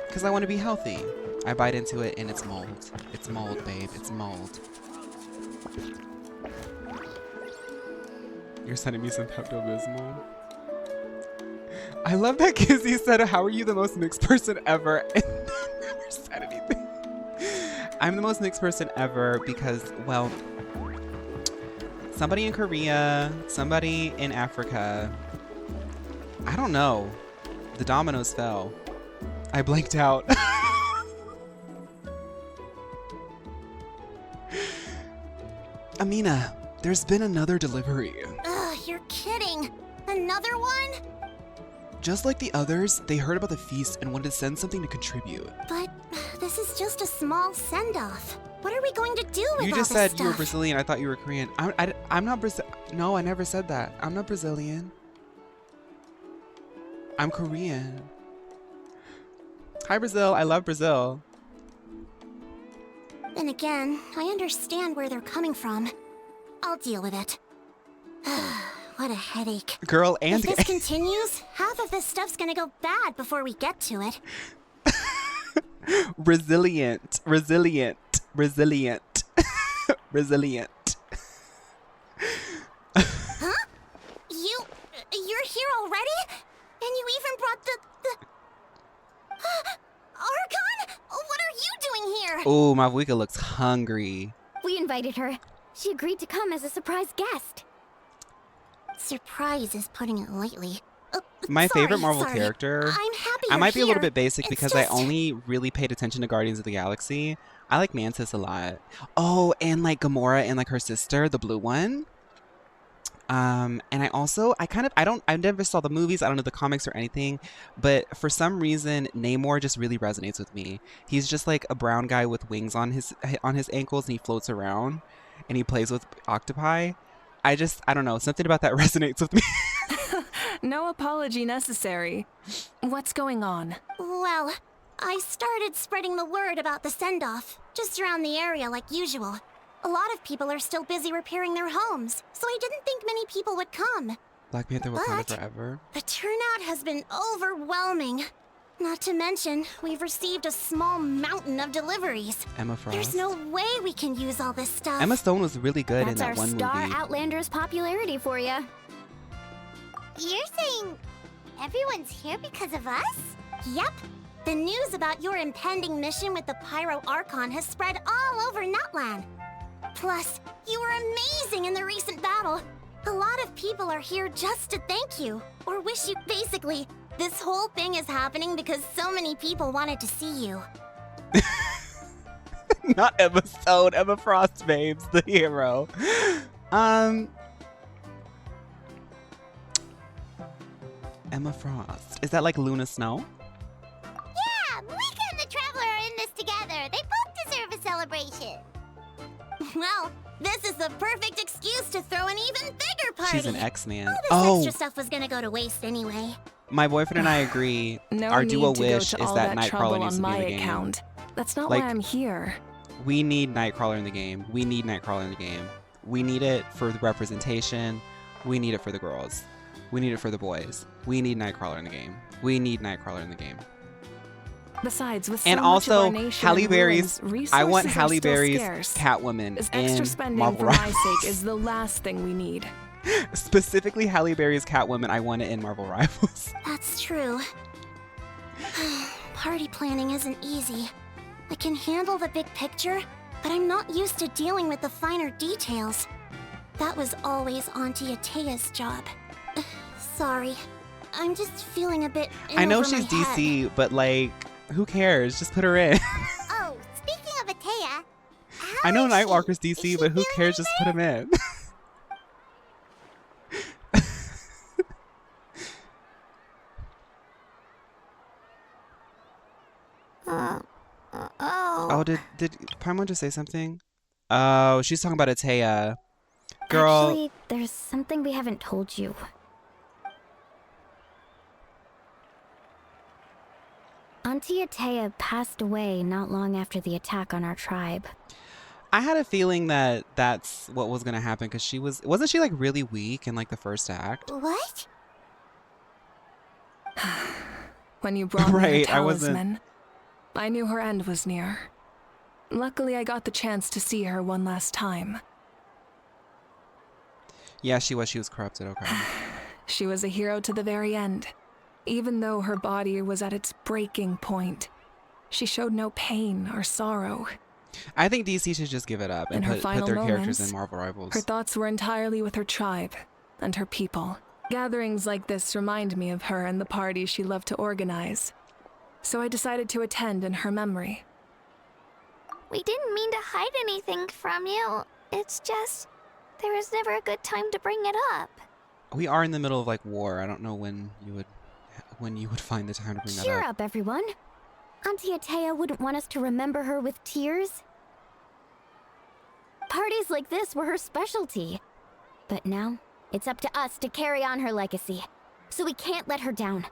because I want to be healthy. I bite into it and it's mold. It's mold, babe. It's mold. You're sending me some Pepto-Bismol. I love that Kizzy said, how are you the most mixed person ever? And never said anything. I'm the most mixed person ever because, well, somebody in Korea, somebody in Africa. I don't know. The dominoes fell. I blanked out. Amina, there's been another delivery. Ugh, you're kidding. Another one? Just like the others, they heard about the feast and wanted to send something to contribute. But this is just a small send-off. What are we going to do with You all just this said stuff? you were Brazilian. I thought you were Korean. I'm not Brazil. No, I never said that. I'm not Brazilian. I'm Korean. Hi, Brazil. I love Brazil. Then again, I understand where they're coming from. I'll deal with it. What a headache. Girl and If this continues, half of this stuff's gonna go bad before we get to it. Resilient. Resilient. Resilient. Resilient. Huh? You're here already? And you even brought the... Archon? What are you doing here? Oh, Mavuika looks hungry. We invited her. She agreed to come as a surprise guest. Surprise is putting it lightly. My favorite Marvel sorry. character. I'm happy I you're might be a little here. bit basic It's because just... I only really paid attention to Guardians of the Galaxy. I like Mantis a lot. Oh, and like Gamora and like her sister, the blue one. And I never saw the movies. I don't know the comics or anything, but for some reason, Namor just really resonates with me. He's just like a brown guy with wings on his ankles, and he floats around, and he plays with octopi. I don't know, something about that resonates with me. No apology necessary. What's going on? Well, I started spreading the word about the send-off, just around the area like usual. A lot of people are still busy repairing their homes, so I didn't think many people would come. Black Panther Wakanda forever. The turnout has been overwhelming. Not to mention, we've received a small mountain of deliveries. Emma Frost. There's no way we can use all this stuff. Emma Stone was really good in That's that our one star movie. Outlander's popularity for you. You're saying everyone's here because of us? Yep. The news about your impending mission with the Pyro Archon has spread all over Nutland. Plus, you were amazing in the recent battle. A lot of people are here just to thank you, or wish you. Basically, this whole thing is happening because so many people wanted to see you. Not Emma Stone, Emma Frost, babes, the hero. Emma Frost. Is that like Luna Snow? Yeah, Mika and the Traveler are in this together. They both deserve a celebration. Well, this is the perfect excuse to throw an even bigger party. She's an X-Man. All this extra stuff was gonna go to waste anyway. My boyfriend and I agree. No Our need duo to wish go to is all that that trouble Nightcrawler needs on to be my in the game. account. That's not Like- why I'm here. We need Nightcrawler in the game. We need Nightcrawler in the game. We need it for the representation. We need it for the girls. We need it for the boys. We need Nightcrawler in the game. We need Nightcrawler in the game. Besides, with so And much of our also, nation Halle in Berry's. ruins, I want resources are Halle still Berry's scarce. Catwoman This in extra spending Marvel for my Rivals. sake is the last thing we need. Specifically, Halle Berry's Catwoman. I want it in Marvel Rivals. That's true. Party planning isn't easy. I can handle the big picture, but I'm not used to dealing with the finer details. That was always Auntie Atea's job. Sorry. I'm just feeling a bit in I know over she's my head. DC, but like, who cares? Just put her in. Oh, speaking of Atea, I know how is she? Nightwalker's Is DC, she but who feeling cares? Just put him in. Oh, did Paimon just say something? Oh, she's talking about Atea. Girl, Actually, there's something we haven't told you. Auntie Atea passed away not long after the attack on our tribe. I had a feeling that that's what was gonna happen because wasn't she like really weak in like the first act? What? When you brought me Right, her I wasn't- talisman, I knew her end was near. Luckily, I got the chance to see her one last time. Yeah, she was corrupted. Okay. She was a hero to the very end. Even though her body was at its breaking point, she showed no pain or sorrow. I think DC should just give it up and In her put final their characters moments, in Marvel Rivals. Her thoughts were entirely with her tribe and her people. Gatherings like this remind me of her and the parties she loved to organize. So I decided to attend in her memory. We didn't mean to hide anything from you. It's just, there was never a good time to bring it up. We are in the middle of like war. I don't know when you would find the time to bring that Cheer up. up, everyone. Auntie Atea wouldn't want us to remember her with tears. Parties like this were her specialty. But now, it's up to us to carry on her legacy. So we can't let her down.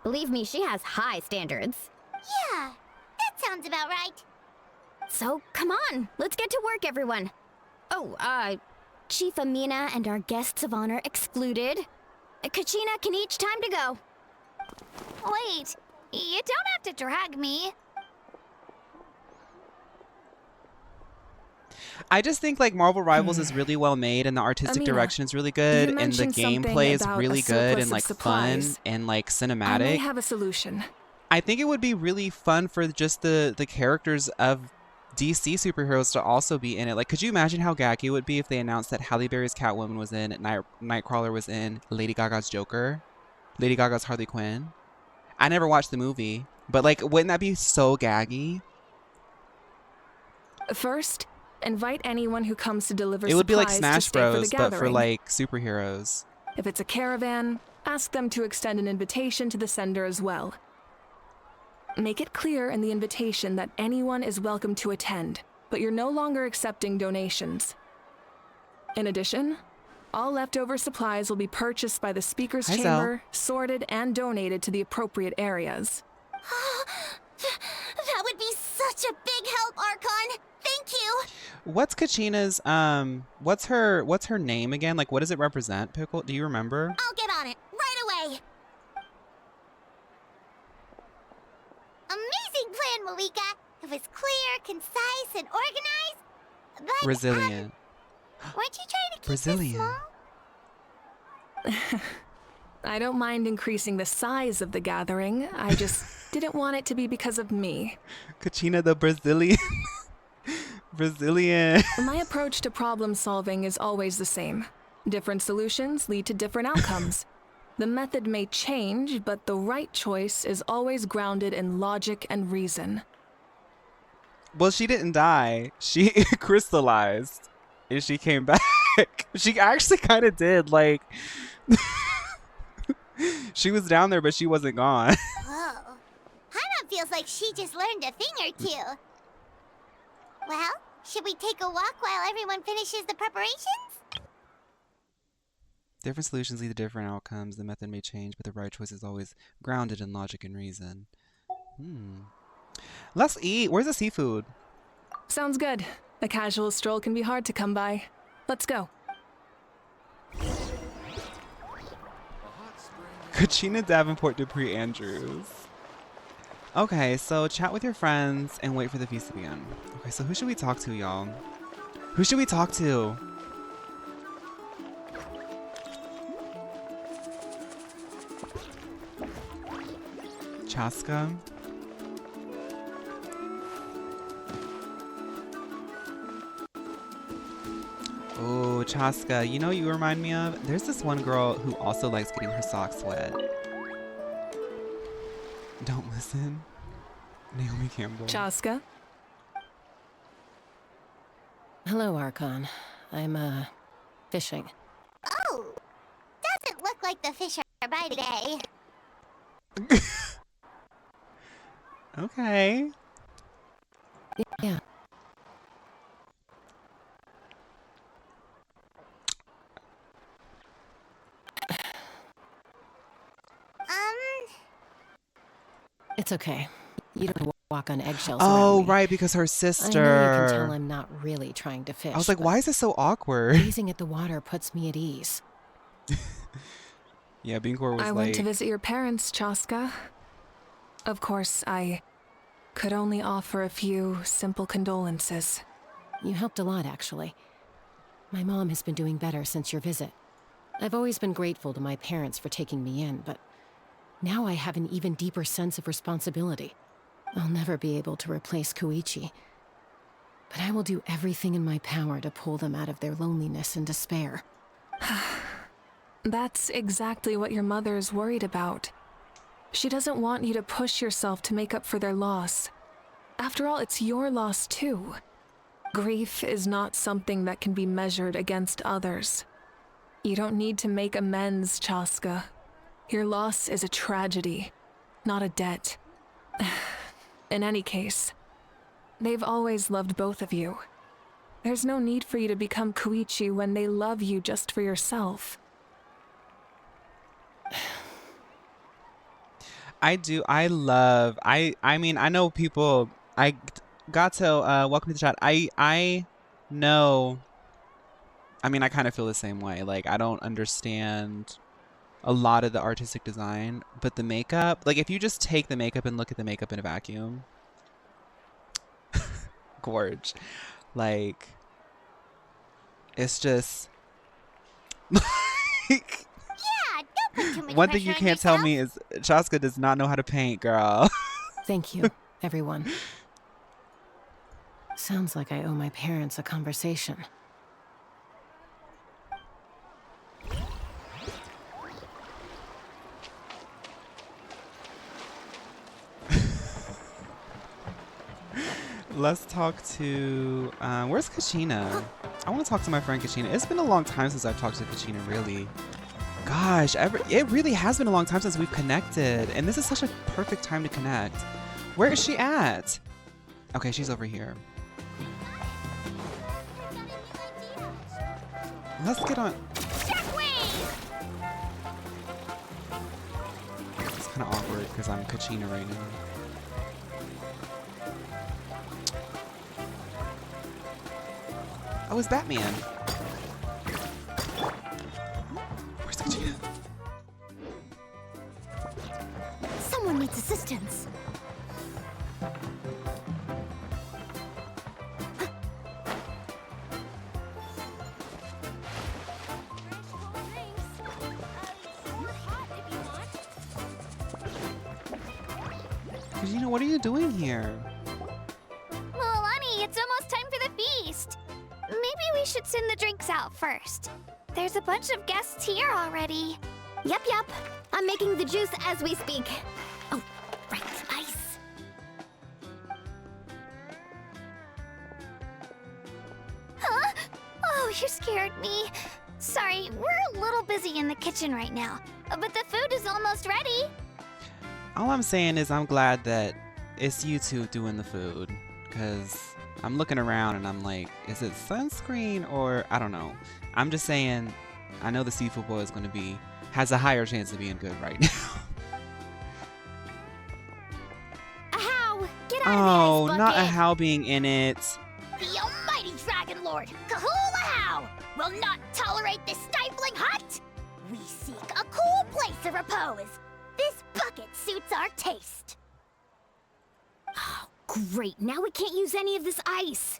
Believe me, she has high standards. Yeah, that sounds about right. So, come on, let's get to work, everyone. Oh, Chief Amina and our guests of honor excluded. Kachina can each time to go. Wait, you don't have to drag me. I just think like Marvel Rivals is really well made and the artistic Amina, direction is really good you and the mentioned something gameplay is about really a good and surplus of like fun supplies. and like I may cinematic. have a solution. I think it would be really fun for just the characters of DC superheroes to also be in it. Like, could you imagine how gaggy it would be if they announced that Halle Berry's Catwoman was in, Nightcrawler was in, Lady Gaga's Joker, Lady Gaga's Harley Quinn? I never watched the movie, but like, wouldn't that be so gaggy? First, invite anyone who comes to deliver It would be like supplies Smash to stay for Bros, the but for gathering. like superheroes. If it's a caravan, ask them to extend an invitation to the sender as well. Make it clear in the invitation that anyone is welcome to attend, but you're no longer accepting donations. In addition, all leftover supplies will be purchased by the speaker's Hi, Zell. chamber, sorted, and donated to the appropriate areas. That would be such a big help, Archon. Thank you. What's Kachina's what's her name again? Like what does it represent, Pickle? Do you remember? I'll get on it right away. Amazing plan, Malika. It was clear, concise, and organized. But, Resilient. weren't you trying to keep Brazilian. this small? I don't mind increasing the size of the gathering. I just didn't want it to be because of me. Kachina the Brazilian. Brazilian. My approach to problem solving is always the same. Different solutions lead to different outcomes. The method may change, but the right choice is always grounded in logic and reason. Well, she didn't die. She crystallized and she came back. She actually kind of did. Like, she was down there, but she wasn't gone. Whoa. Hana feels like she just learned a thing or two. Well, should we take a walk while everyone finishes the preparations? Different solutions lead to different outcomes. The method may change, but the right choice is always grounded in logic and reason. Let's eat. Where's the seafood? Sounds good. A casual stroll can be hard to come by. Let's go. Kachina Davenport Dupree Andrews. Okay, so chat with your friends and wait for the feast to begin. Okay, so who should we talk to, y'all? Who should we talk to? Chaska? Oh, Chaska, you know what you remind me of? There's this one girl who also likes getting her socks wet. Don't listen. Naomi Campbell. Chaska? Hello, Archon. I'm, fishing. Oh, doesn't look like the fish are by today. Okay. Yeah. It's okay. You don't walk on eggshells. Oh, around me. right, because her I know sister. you can tell I'm not really trying to fish. I was like, but why is this so awkward? gazing at the water puts me at ease. Yeah, Beancor was I went to visit your parents, Chaska. Of course, I could only offer a few simple condolences. You helped a lot, actually. My mom has been doing better since your visit. I've always been grateful to my parents for taking me in, but now I have an even deeper sense of responsibility. I'll never be able to replace Koichi, but I will do everything in my power to pull them out of their loneliness and despair. That's exactly what your mother's worried about. She doesn't want you to push yourself to make up for their loss. After all, it's your loss too. Grief is not something that can be measured against others. You don't need to make amends, Chaska. Your loss is a tragedy, not a debt. In any case, they've always loved both of you. There's no need for you to become Koichi when they love you just for yourself. I do. I mean, I know people. I got to welcome to the chat. I know. I mean, I kind of feel the same way. Like, I don't understand a lot of the artistic design, but the makeup, like if you just take the makeup and look at the makeup in a vacuum, gorge. Like, it's just like, Yeah, don't put too much one thing you pressure on can't tell yourself. me is Chaska does not know how to paint, girl. Thank you, everyone. Sounds like I owe my parents a conversation. Let's talk to where's Kachina? I want to talk to my friend Kachina. It's been a long time since I've talked to Kachina, really. Gosh, it really has been a long time since we've connected, and this is such a perfect time to connect. Where is she at? Okay, she's over here. Let's get on. It's kind of awkward because I'm Kachina right now. Oh, it's Batman. Where's Kachina? Someone needs assistance. Kachina, what are you doing here? Milani, it's almost time for the feast. Maybe we should send the drinks out first. There's a bunch of guests here already. Yep. I'm making the juice as we speak. Oh, right, ice. Huh? Oh, you scared me. Sorry, we're a little busy in the kitchen right now. But the food is almost ready. All I'm saying is I'm glad that it's you two doing the food. Because I'm looking around and I'm like, is it sunscreen or I don't know. I'm just saying, I know the seafood boil is going to has a higher chance of being good right now. Ahow! Get out of the Oh, ice not a bucket! how being in it. The almighty Dragon Lord, Kahula will not tolerate this stifling hut. We seek a cool place of repose. This bucket suits our taste. Oh, great. Now we can't use any of this ice.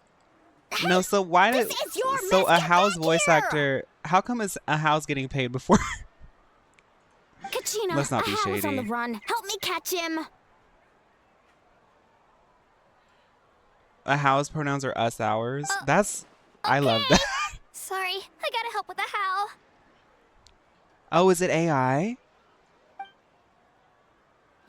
No, so why did This is your so mess, a get how's back voice here! actor? How come is a how's getting paid before? Kachina, Let's not be Ahow's on the shady. run. Help me catch him. A how's pronouns are us ours. That's I love that. Sorry, I gotta help with the how. Oh, is it AI?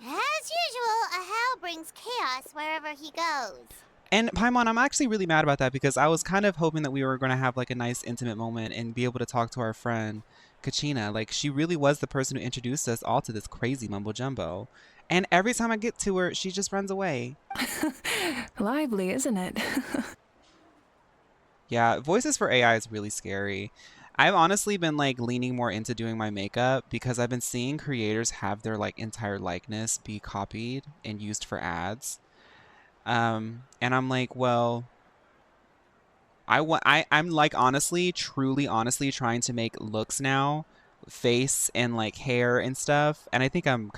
As usual, Ahau brings chaos wherever he goes. And Paimon, I'm actually really mad about that because I was kind of hoping that we were going to have like a nice intimate moment and be able to talk to our friend Kachina. Like she really was the person who introduced us all to this crazy mumbo jumbo. And every time I get to her, she just runs away. Lively, isn't it? Yeah, voices for AI is really scary. I've honestly been like leaning more into doing my makeup because I've been seeing creators have their like entire likeness be copied and used for ads. And I'm like, well, I'm like honestly, truly honestly trying to make looks now, face and like hair and stuff. And I think I've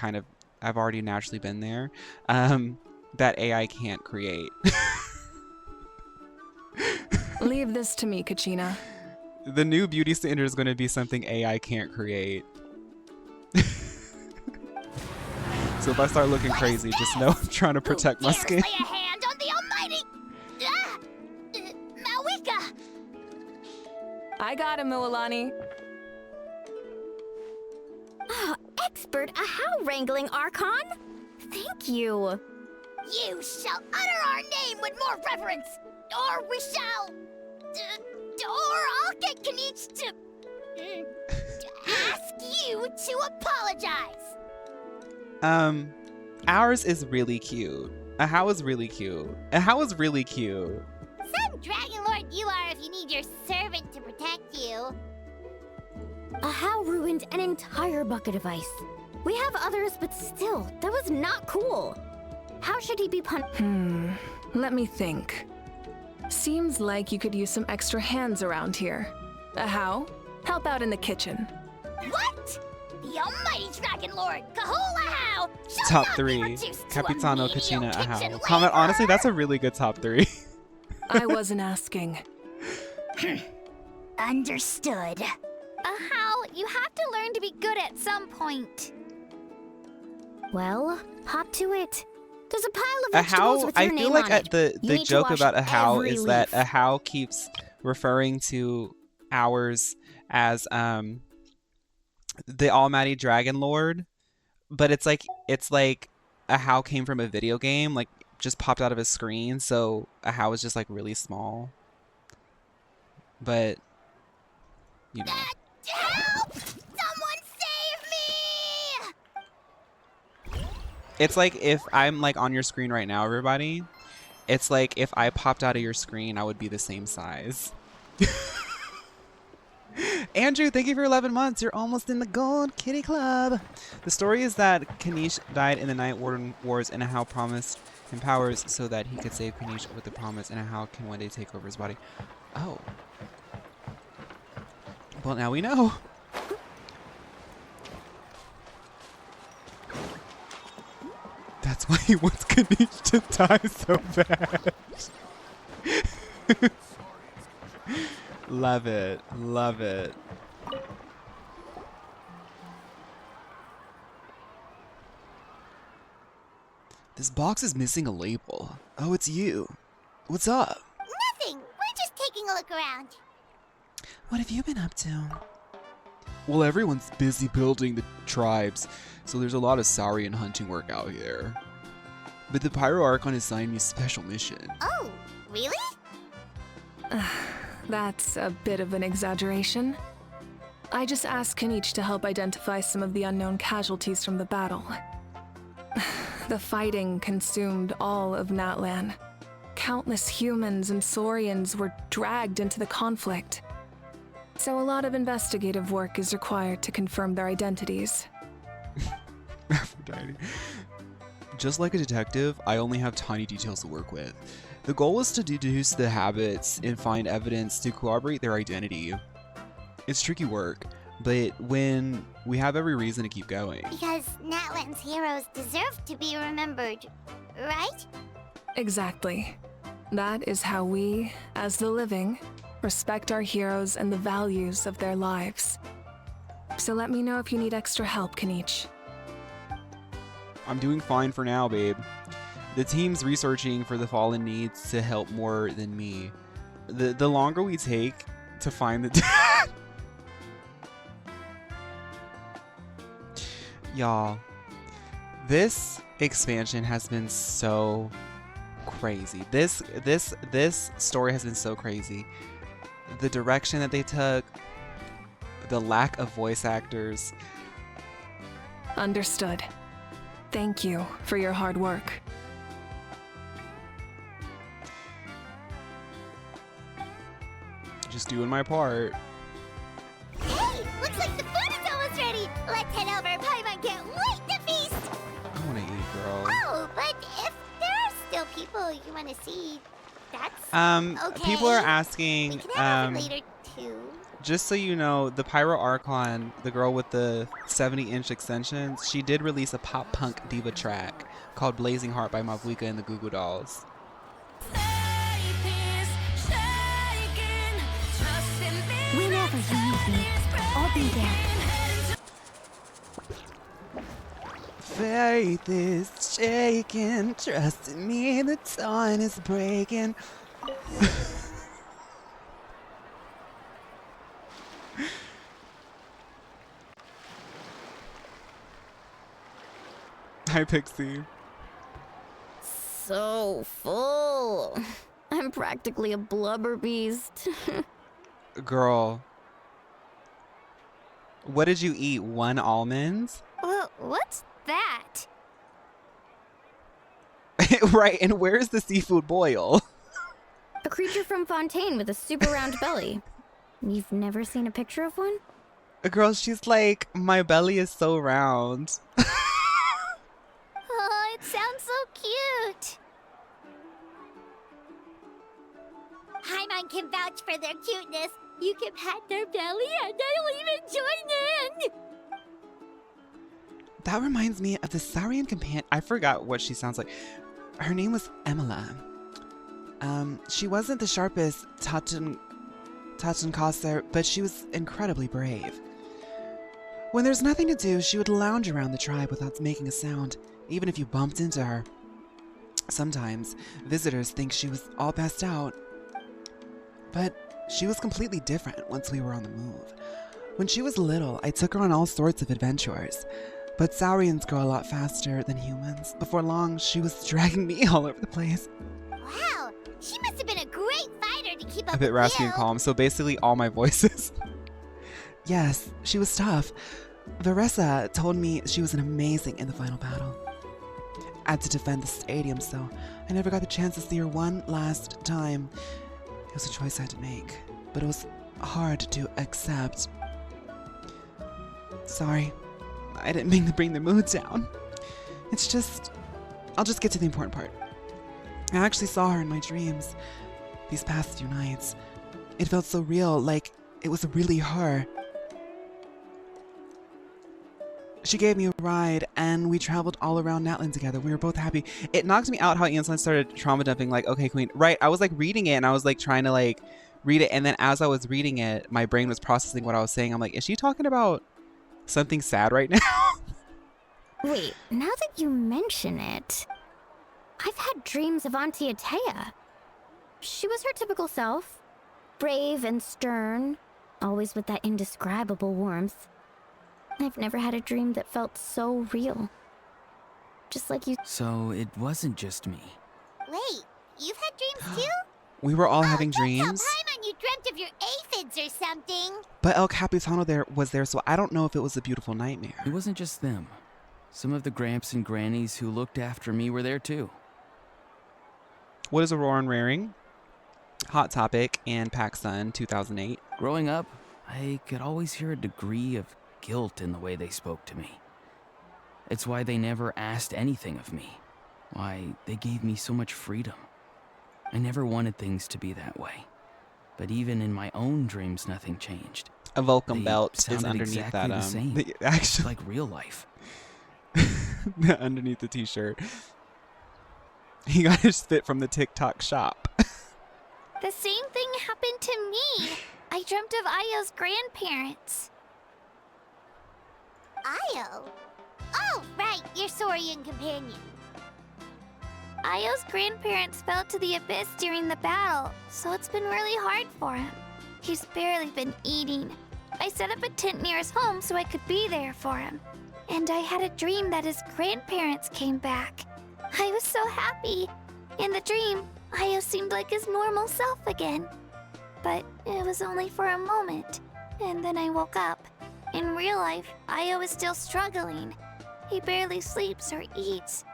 already naturally been there. That AI can't create. Leave this to me, Kachina. The new beauty standard is going to be something AI can't create. So if I start looking crazy, just know I'm trying to protect my Dare skin. lay a hand on the almighty... Malika! I got him, Milani. Expert Ahow wrangling, Archon. Thank you. You shall utter our name with more reverence, or we shall... or I'll get Kanich to ask you to apologize. Ours is really cute. Ahow is really cute. Ahow is really cute. Some Dragon Lord you are if you need your servant to protect you. Ahow ruined an entire bucket of ice. We have others, but still, that was not cool. How should he be punished? Let me think. Seems like you could use some extra hands around here. How? Help out in the kitchen. What? The almighty Dragon Lord, Kahula How, shall Top not be 3. reduced to a Capitano, menial Kachina, kitchen Ahow. Comment, honestly, laborer. that's a really good top 3. I wasn't asking. Understood. How? You have to learn to be good at some point. Well, hop to it. There's a pile of vegetables Ahow, with your I name feel like on it. the You need to joke wash about Ahow every is that leaf. Ahow keeps referring to ours as the almighty Dragon Lord, but it's like Ahow came from a video game, like just popped out of his screen, so Ahow is just like really small. But you know. Help! Someone save me! It's like if I'm like on your screen right now, everybody. It's like if I popped out of your screen, I would be the same size. Andrew, thank you for 11 months. You're almost in the Gold Kitty Club. The story is that Kanish died in the Night Warden Wars and Ahow promised him powers so that he could save Kanish with the promise, and Ahow can one day take over his body. Oh. Well, now we know. That's why he wants Kanish to die so bad. Love it. Love it. This box is missing a label. Oh, it's you. What's up? Nothing. We're just taking a look around. What have you been up to? Well, everyone's busy building the tribes, so there's a lot of Saurian hunting work out here. But the Pyro Archon assigned me a special mission. Oh, really? That's a bit of an exaggeration. I just asked Kanich to help identify some of the unknown casualties from the battle. The fighting consumed all of Natlan. Countless humans and Saurians were dragged into the conflict. So a lot of investigative work is required to confirm their identities. Aphrodite. Just like a detective, I only have tiny details to work with. The goal was to deduce the habits and find evidence to corroborate their identity. It's tricky work, but when we have every reason to keep going. Because Natlan's heroes deserve to be remembered, right? Exactly. That is how we, as the living, respect our heroes and the values of their lives. So let me know if you need extra help, Kanich. I'm doing fine for now, babe. The team's researching for the fallen needs to help more than me. The longer we take to find the Y'all, this expansion has been so crazy. This story has been so crazy. The direction that they took, the lack of voice actors. Understood. Thank you for your hard work. Just doing my part. Hey, looks like the food is almost ready. Let's head over. Paimon can't wait to feast. I want to eat, girl. Oh, but if there are still people you want to see, that's okay. People are asking. We can have it later too. Just so you know, the Pyro Archon, the girl with the 70-inch extensions, she did release a pop punk diva track called "Blazing Heart" by Mavuika and the Goo Goo Dolls. Whenever you need me, I'll be there. Faith is shaking, trust in me, the dawn is breaking. Hi, Pixie. So full. I'm practically a blubber beast. Girl, what did you eat? 1 almond? Well, what's that? Right, and where's the seafood boil? A creature from Fontaine with a super round belly. You've never seen a picture of one? Girl, she's like, my belly is so round. Oh, it sounds so cute. Paimon can vouch for their cuteness. You can pat their belly and they'll even join in. That reminds me of the Saurian companion. I forgot what she sounds like. Her name was Emila. She wasn't the sharpest Tachenkasser, but she was incredibly brave. When there's nothing to do, she would lounge around the tribe without making a sound, even if you bumped into her. Sometimes, visitors think she was all passed out. But she was completely different once we were on the move. When she was little, I took her on all sorts of adventures. But Saurians grow a lot faster than humans. Before long, she was dragging me all over the place. Wow, she must have been a great fighter to keep up A bit with raspy you. and calm, so basically all my voices. Yes, she was tough. Veressa told me she was amazing in the final battle. I had to defend the stadium, so I never got the chance to see her one last time. It was a choice I had to make, but it was hard to accept. Sorry, I didn't mean to bring the mood down. It's just, I'll just get to the important part. I actually saw her in my dreams these past few nights. It felt so real, like it was really her. She gave me a ride, and we traveled all around Natlan together. We were both happy. It knocked me out how Ian started trauma dumping, like, okay, Queen. Right, I was like reading it, and I was like trying to like read it, and then as I was reading it, my brain was processing what I was saying. I'm like, is she talking about something sad right now? Wait, now that you mention it, I've had dreams of Auntie Atea. She was her typical self, brave and stern, always with that indescribable warmth. I've never had a dream that felt so real. Just like you. So it wasn't just me. Wait, you've had dreams too? We were all having Don't tell dreams. Paimon you dreamt of your aphids or something. But El Capitano was there, so I don't know if it was a beautiful nightmare. It wasn't just them. Some of the Gramps and Grannies who looked after me were there too. What is Auroran wearing? Hot Topic and PacSun 2008. Growing up, I could always hear a degree of guilt in the way they spoke to me. It's why they never asked anything of me. Why they gave me so much freedom. I never wanted things to be that way. But even in my own dreams, nothing changed. A Vulcan They belt is sounded underneath exactly that. the same. Actually, Just like real life. underneath the t-shirt. He got his fit from the TikTok shop. The same thing happened to me. I dreamt of Ayo's grandparents. Io? Oh, right, your Saurian companion. Ayo's grandparents fell to the abyss during the battle, so it's been really hard for him. He's barely been eating. I set up a tent near his home so I could be there for him. And I had a dream that his grandparents came back. I was so happy. In the dream, Ayo seemed like his normal self again. But it was only for a moment. And then I woke up. In real life, Ayo is still struggling. He barely sleeps or eats.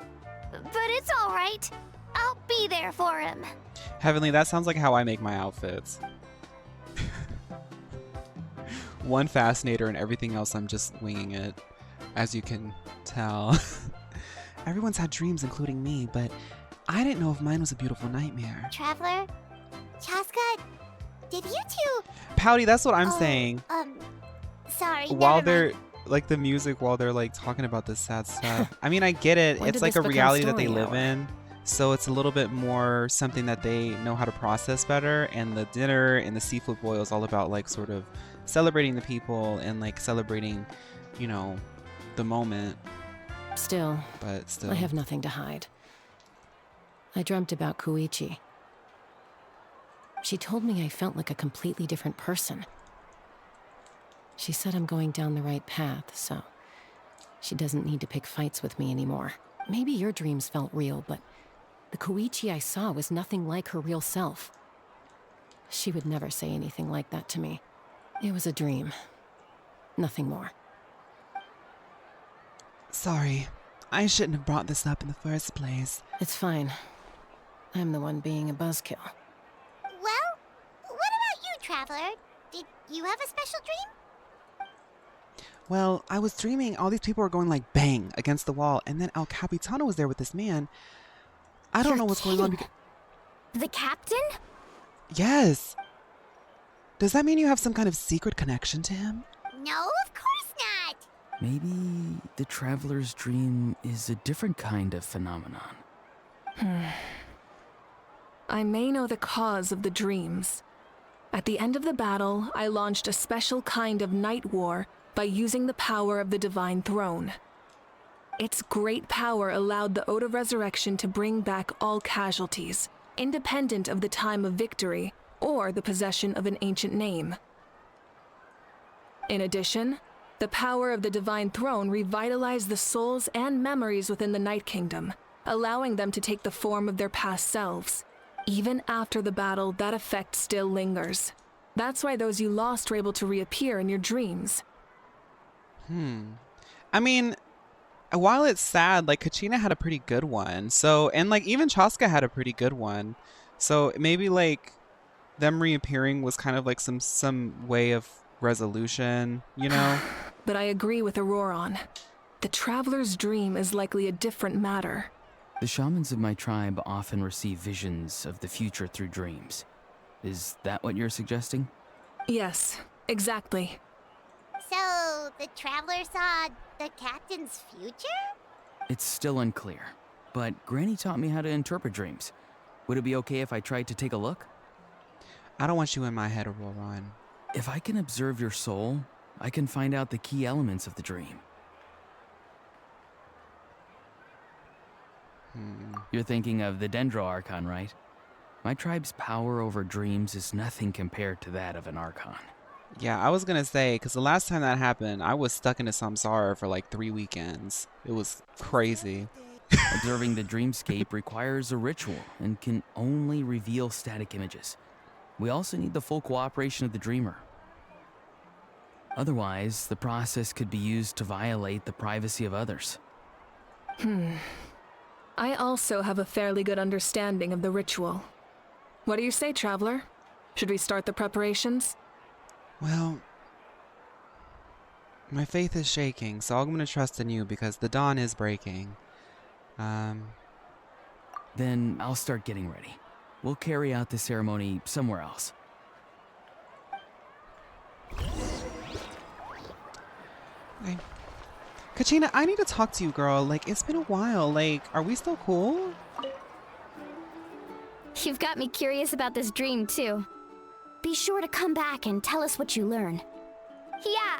But it's all right. I'll be there for him. Heavenly, that sounds like how I make my outfits. One fascinator and everything else I'm just winging it, as you can tell. Everyone's had dreams, including me, but I didn't know if mine was a beautiful nightmare. Traveler? Chaska? Did you two... Pouty, that's what I'm saying. Sorry, While never they're mind. like the music, while they're like talking about this sad stuff. I mean, I get it. When It's did like this a become reality that they story live hour? in. So it's a little bit more something that they know how to process better. And the dinner and the seafood boil is all about like sort of celebrating the people and like celebrating, you know, the moment. Still, But still. I have nothing to hide. I dreamt about Koichi. She told me I felt like a completely different person. She said I'm going down the right path, so she doesn't need to pick fights with me anymore. Maybe your dreams felt real, but the Koichi I saw was nothing like her real self. She would never say anything like that to me. It was a dream. Nothing more. Sorry. I shouldn't have brought this up in the first place. It's fine. I'm the one being a buzzkill. Well, what about you, Traveler? Did you have a special dream? Well, I was dreaming all these people were going like bang against the wall, and then El Capitano was there with this man. I don't You're know what's going on. kidding. The captain? Yes. Does that mean you have some kind of secret connection to him? No, of course not. Maybe the traveler's dream is a different kind of phenomenon. I may know the cause of the dreams. At the end of the battle, I launched a special kind of night war by using the power of the Divine Throne. Its great power allowed the Ode of Resurrection to bring back all casualties, independent of the time of victory or the possession of an ancient name. In addition, the power of the Divine Throne revitalized the souls and memories within the Night Kingdom, allowing them to take the form of their past selves. Even after the battle, that effect still lingers. That's why those you lost were able to reappear in your dreams. I mean, while it's sad, like Kachina had a pretty good one. So, and like even Chaska had a pretty good one. So maybe like them reappearing was kind of like some way of resolution, you know? But I agree with Auroran. The traveler's dream is likely a different matter. The shamans of my tribe often receive visions of the future through dreams. Is that what you're suggesting? Yes, exactly. So, the traveler saw the captain's future? It's still unclear, but Granny taught me how to interpret dreams. Would it be okay if I tried to take a look? I don't want you in my head, Auroron. If I can observe your soul, I can find out the key elements of the dream. You're thinking of the Dendro Archon, right? My tribe's power over dreams is nothing compared to that of an Archon. Yeah, I was gonna say, because the last time that happened, I was stuck in a samsara for like 3 weekends. It was crazy. Observing the dreamscape requires a ritual and can only reveal static images. We also need the full cooperation of the dreamer. Otherwise, the process could be used to violate the privacy of others. I also have a fairly good understanding of the ritual. What do you say, Traveler? Should we start the preparations? Well, my faith is shaking, so I'm gonna trust in you because the dawn is breaking. Then I'll start getting ready. We'll carry out the ceremony somewhere else. Okay. Kachina, I need to talk to you, girl. Like, it's been a while. Like, are we still cool? You've got me curious about this dream, too. Be sure to come back and tell us what you learn. Yeah,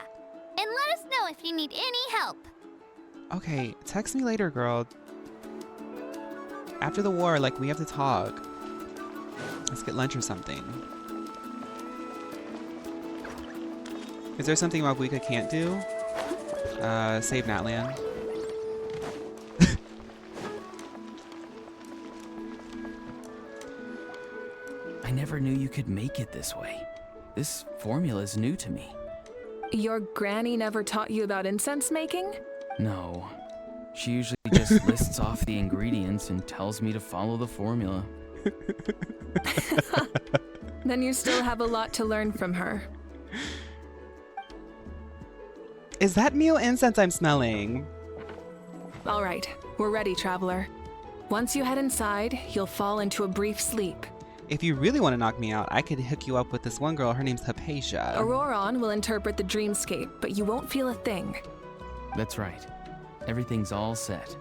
and let us know if you need any help. Okay, text me later, girl. After the war, like, we have to talk. Let's get lunch or something. Is there something Mabuika can't do? Save Natlan. I never knew you could make it this way. This formula is new to me. Your granny never taught you about incense making? No. She usually just lists off the ingredients and tells me to follow the formula. Then you still have a lot to learn from her. Is that meal incense I'm smelling? All right, we're ready, Traveler. Once you head inside, you'll fall into a brief sleep. If you really want to knock me out, I could hook you up with this one girl. Her name's Hypatia. Auroron will interpret the dreamscape, but you won't feel a thing. That's right. Everything's all set.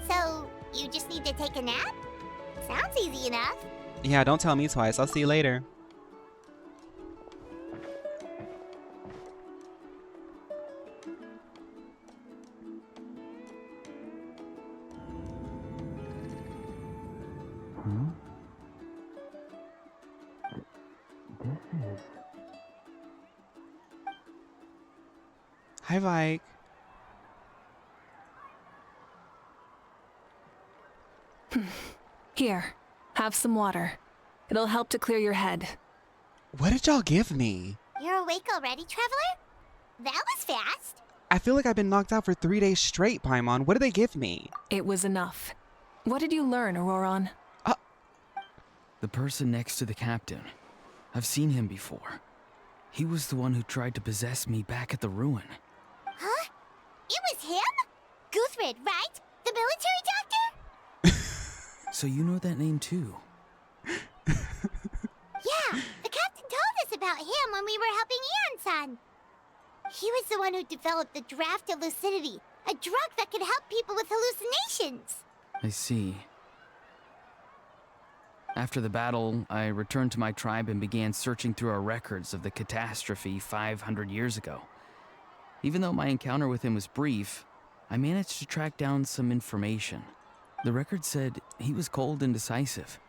So, you just need to take a nap? Sounds easy enough. Yeah, don't tell me twice. I'll see you later. Hi, Vike. Here, have some water. It'll help to clear your head. What did y'all give me? You're awake already, Traveler? That was fast. I feel like I've been knocked out for 3 days straight, Paimon. What did they give me? It was enough. What did you learn, Auroron? The person next to the captain. I've seen him before. He was the one who tried to possess me back at the ruin. Huh? It was him? Guthrid, right? The military doctor? So you know that name too? Yeah, the captain told us about him when we were helping Eon-san. He was the one who developed the draft of lucidity, a drug that could help people with hallucinations. I see. After the battle, I returned to my tribe and began searching through our records of the catastrophe 500 years ago. Even though my encounter with him was brief, I managed to track down some information. The record said he was cold and decisive.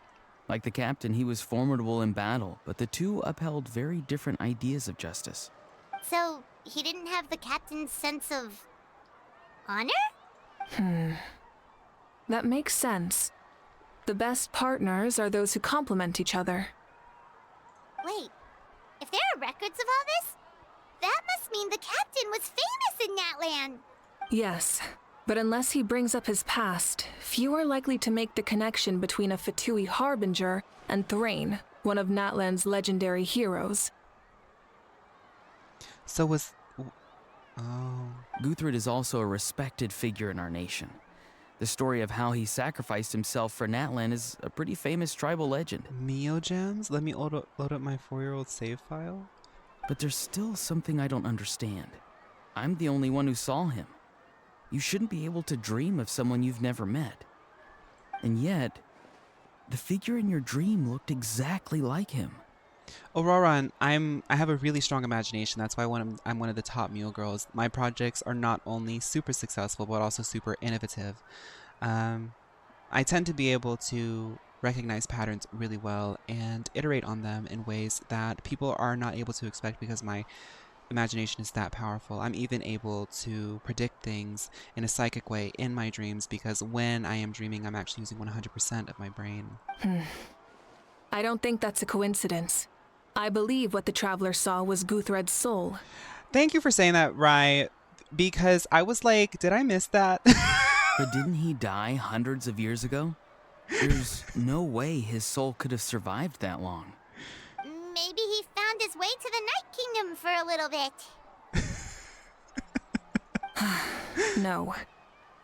Like the captain, he was formidable in battle, but the two upheld very different ideas of justice. So, he didn't have the captain's sense of honor? That makes sense. The best partners are those who complement each other. Wait, if there are records of all this, that must mean the captain was famous in Natlan. Yes, but unless he brings up his past, few are likely to make the connection between a Fatui harbinger and Thrain, one of Natlan's legendary heroes. So was... Oh... Guthrid is also a respected figure in our nation. The story of how he sacrificed himself for Natlan is a pretty famous tribal legend. Neo gems? Let me load up my 4-year-old save file. But there's still something I don't understand. I'm the only one who saw him. You shouldn't be able to dream of someone you've never met. And yet, the figure in your dream looked exactly like him. Aurora, I have a really strong imagination. That's why I'm one of the top mule girls. My projects are not only super successful, but also super innovative. I tend to be able to recognize patterns really well and iterate on them in ways that people are not able to expect because my imagination is that powerful. I'm even able to predict things in a psychic way in my dreams because when I am dreaming, I'm actually using 100% of my brain. I don't think that's a coincidence. I believe what the traveler saw was Guthred's soul. Thank you for saying that, Rye, because I was like, did I miss that? But didn't he die hundreds of years ago? There's no way his soul could have survived that long. Maybe he found his way to the Night Kingdom for a little bit. No.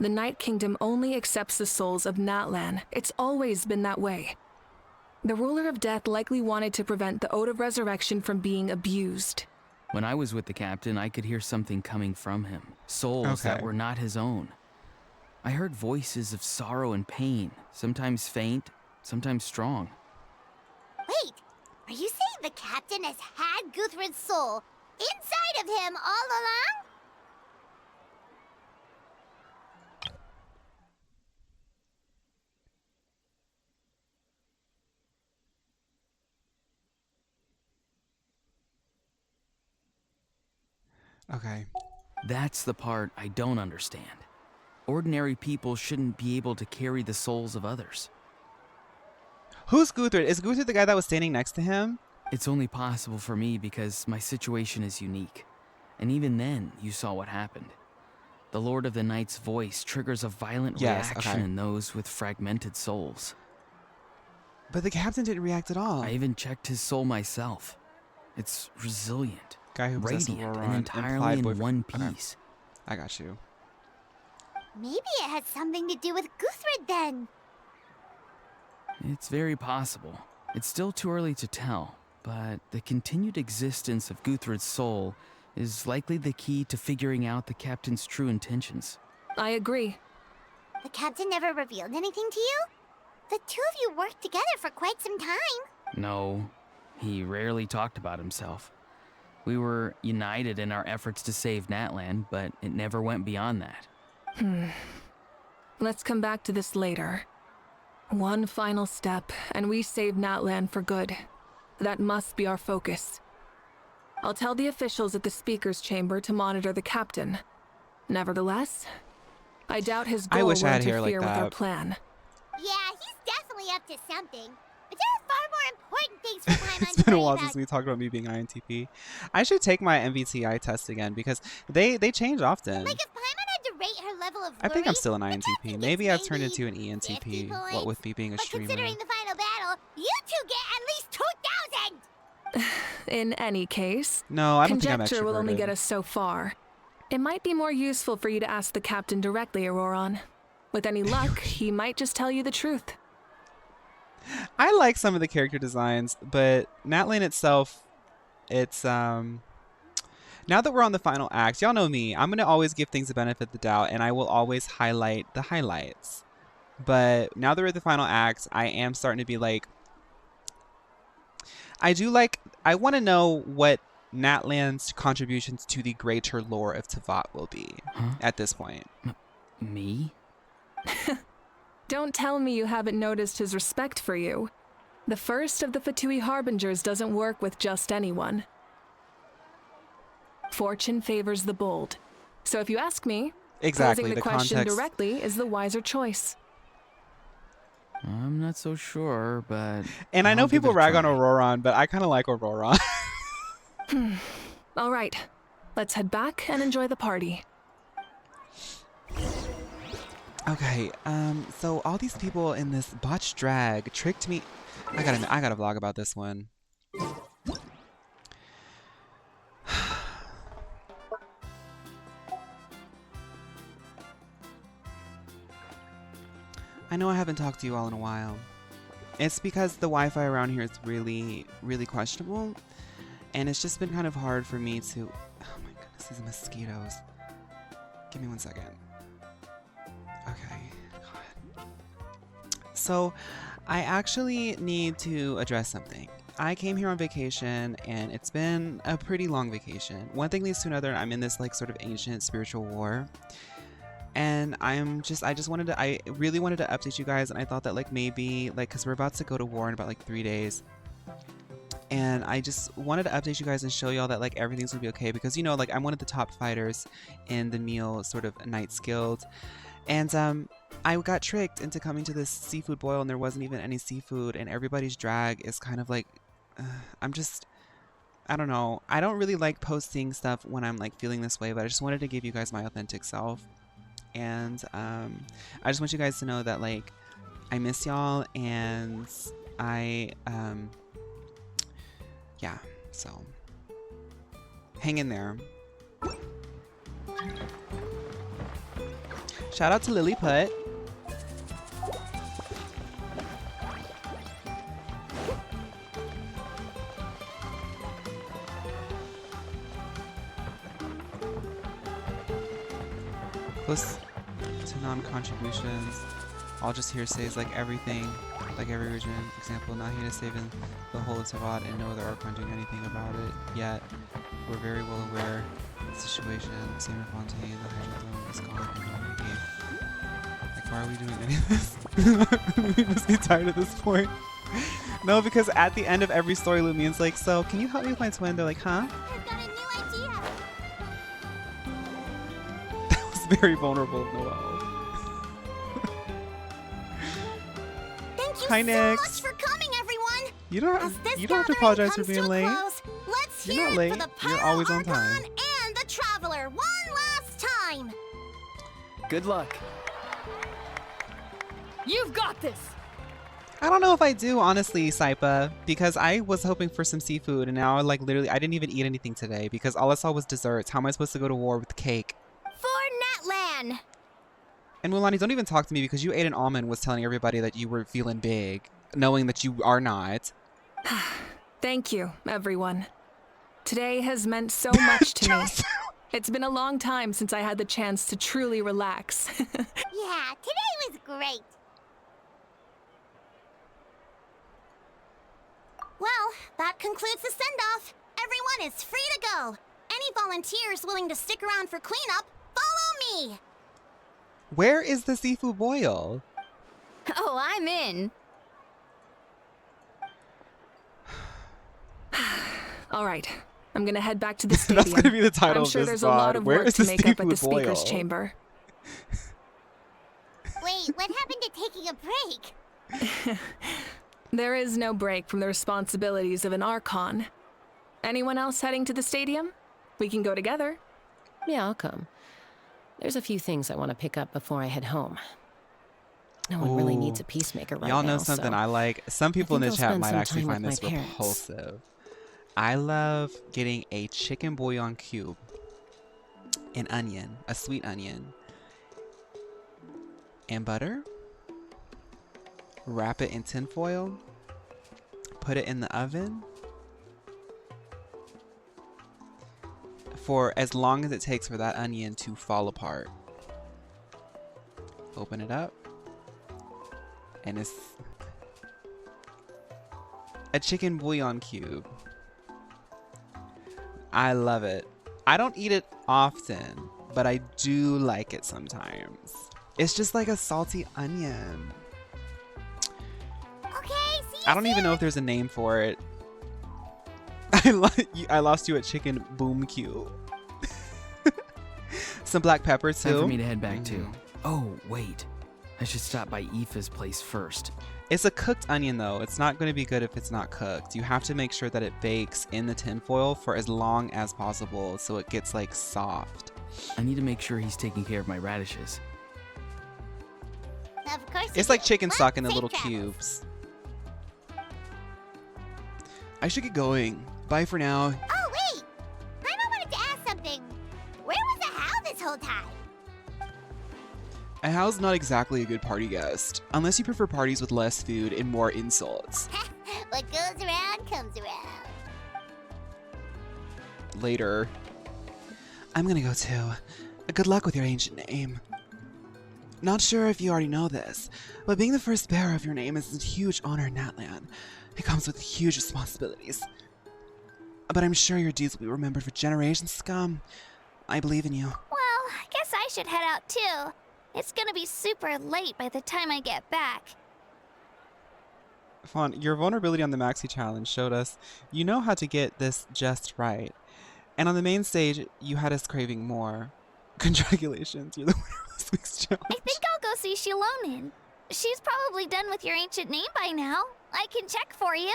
The Night Kingdom only accepts the souls of Natlan. It's always been that way. The ruler of death likely wanted to prevent the Ode of Resurrection from being abused. When I was with the captain, I could hear something coming from him. Souls that were not his own. I heard voices of sorrow and pain, sometimes faint, sometimes strong. Wait, are you saying the captain has had Guthred's soul inside of him all along? Okay. That's the part I don't understand. Ordinary people shouldn't be able to carry the souls of others. Who's Guthred? Is Guthred the guy that was standing next to him? It's only possible for me because my situation is unique. And even then, you saw what happened. The Lord of the Night's voice triggers a violent reaction in those with fragmented souls. But the captain didn't react at all. I even checked his soul myself. It's resilient, Guy who radiant, and entirely in one piece. I got you. Maybe it had something to do with Guthred then. It's very possible. It's still too early to tell, but the continued existence of Guthred's soul is likely the key to figuring out the captain's true intentions. I agree. The captain never revealed anything to you? The two of you worked together for quite some time. No, he rarely talked about himself. We were united in our efforts to save Natlan, but it never went beyond that. Let's come back to this later. One final step, and we save Natlan for good. That must be our focus. I'll tell the officials at the speaker's chamber to monitor the captain. Nevertheless, I doubt his goal will interfere with our plan. Yeah, he's definitely up to something. But there are far more important things for Paimon It's been a while since we talked about me being INTP. I should take my MBTI test again because they change often. Like if Paimon had to rate her level of I think I'm worry, still an INTP. Maybe I've turned into an ENTP, what with me being a but streamer. considering the final battle, you two get at least 2,000! In any case, No, I don't think I'm conjecture will only extroverted. get us so far. It might be more useful for you to ask the captain directly, Auroron. With any luck, he might just tell you the truth. I like some of the character designs, but Natlan itself, it's now that we're on the final act, y'all know me. I'm gonna always give things the benefit of the doubt, and I will always highlight the highlights. But now that we're at the final act, I am starting to be like, I want to know what Natlan's contributions to the greater lore of Teyvat will be at this point. Me? Don't tell me you haven't noticed his respect for you. The first of the Fatui Harbingers doesn't work with just anyone. Fortune favors the bold. So if you ask me, Exactly, posing the question context. directly is the wiser choice. I'm not so sure, but... And I know I'll give people it a rag on try. Auroron, but I kind of like Auroron. All right, let's head back and enjoy the party. Okay, so all these people in this botched drag tricked me. I gotta vlog about this one. I know I haven't talked to you all in a while. It's because the Wi-Fi around here is really, really questionable. And it's just been kind of hard for me to... Oh my goodness, these mosquitoes. Give me 1 second. Okay. God. So, I actually need to address something. I came here on vacation, and it's been a pretty long vacation. One thing leads to another, and I'm in this like sort of ancient spiritual war. And I really wanted to update you guys, and I thought that like maybe like, because we're about to go to war in about like 3 days. And I just wanted to update you guys and show y'all that like everything's gonna be okay, because you know, like I'm one of the top fighters in the meal sort of Knights Guild. And I got tricked into coming to this seafood boil, and there wasn't even any seafood, and everybody's drag is kind of like, I don't know. I don't really like posting stuff when I'm like feeling this way, but I just wanted to give you guys my authentic self. And I just want you guys to know that like I miss y'all, and yeah, so hang in there. Shout out to Lilliput. Close to non-contributions. All just hearsays, like everything, like every region. Example, not here to save in the whole of Tavad, and no other Archon doing anything about it yet. We're very well aware of the situation. Same with Fontaine, the Hydro is gone from already. Like, why are we doing any of this? We must be tired at this point. No, because at the end of every story, Lumien's like, so can you help me with my twin? They're like, huh? I've got a new idea. That was very vulnerable of Noelle. Thank you Hi, so Nyx. much for coming, everyone. You don't As this have to gathering apologize for comes being to a late. close, let's You're hear not it late. for the You're Pearl always on Archon time. and the Traveler one last time. Good luck. You've got this! I don't know if I do, honestly, Saipa, because I was hoping for some seafood, and now, like, literally, I didn't even eat anything today because all I saw was desserts. How am I supposed to go to war with cake? For Netland. And Mulani, don't even talk to me because you ate an almond was telling everybody that you were feeling big, knowing that you are not. Thank you, everyone. Today has meant so much to me. It's been a long time since I had the chance to truly relax. Yeah, today was great. Well, that concludes the send-off. Everyone is free to go. Any volunteers willing to stick around for cleanup, follow me. Where is the seafood boil? Oh, I'm in. All right, I'm gonna head back to the stadium. That's gonna be the title I'm of sure this there's a lot VOD. of Where work is to the make up at the seafood speaker's boil? chamber. Wait, what happened to taking a break? There is no break from the responsibilities of an Archon. Anyone else heading to the stadium? We can go together. Yeah, I'll come. There's a few things I want to pick up before I head home. No one really needs a peacemaker right now. Y'all know something so I like? Some people in the I'll chat spend might some actually time with find this my parents. repulsive. I love getting a chicken bouillon cube, an onion, a sweet onion, and butter. Wrap it in tinfoil. Put it in the oven for as long as it takes for that onion to fall apart. Open it up. And it's a chicken bouillon cube. I love it. I don't eat it often, but I do like it sometimes. It's just like a salty onion. Okay, see you I don't even know if there's a name for it. I lost you at chicken boom cube. Some black pepper too. Time for me to head back too. Oh, wait. I should stop by Aoife's place first. It's a cooked onion though. It's not going to be good if it's not cooked. You have to make sure that it bakes in the tinfoil for as long as possible so it gets like soft. I need to make sure he's taking care of my radishes. Of course. It's like chicken stock in the little cubes. I should get going. Bye for now. Oh, wait! Paimon wanted to ask something. Where was the How this whole time? A Hal's not exactly a good party guest, unless you prefer parties with less food and more insults. What goes around comes around. Later. I'm gonna go too. Good luck with your ancient name. Not sure if you already know this, but being the first bearer of your name is a huge honor in Natlan. It comes with huge responsibilities. But I'm sure your deeds will be remembered for generations to come. I believe in you. Well, I guess I should head out too. It's gonna be super late by the time I get back. Fawn, your vulnerability on the Maxi Challenge showed us you know how to get this just right. And on the main stage, you had us craving more. Congratulations, you're the winner of this week's challenge. I think I'll go see Shilonin. She's probably done with your ancient name by now. I can check for you.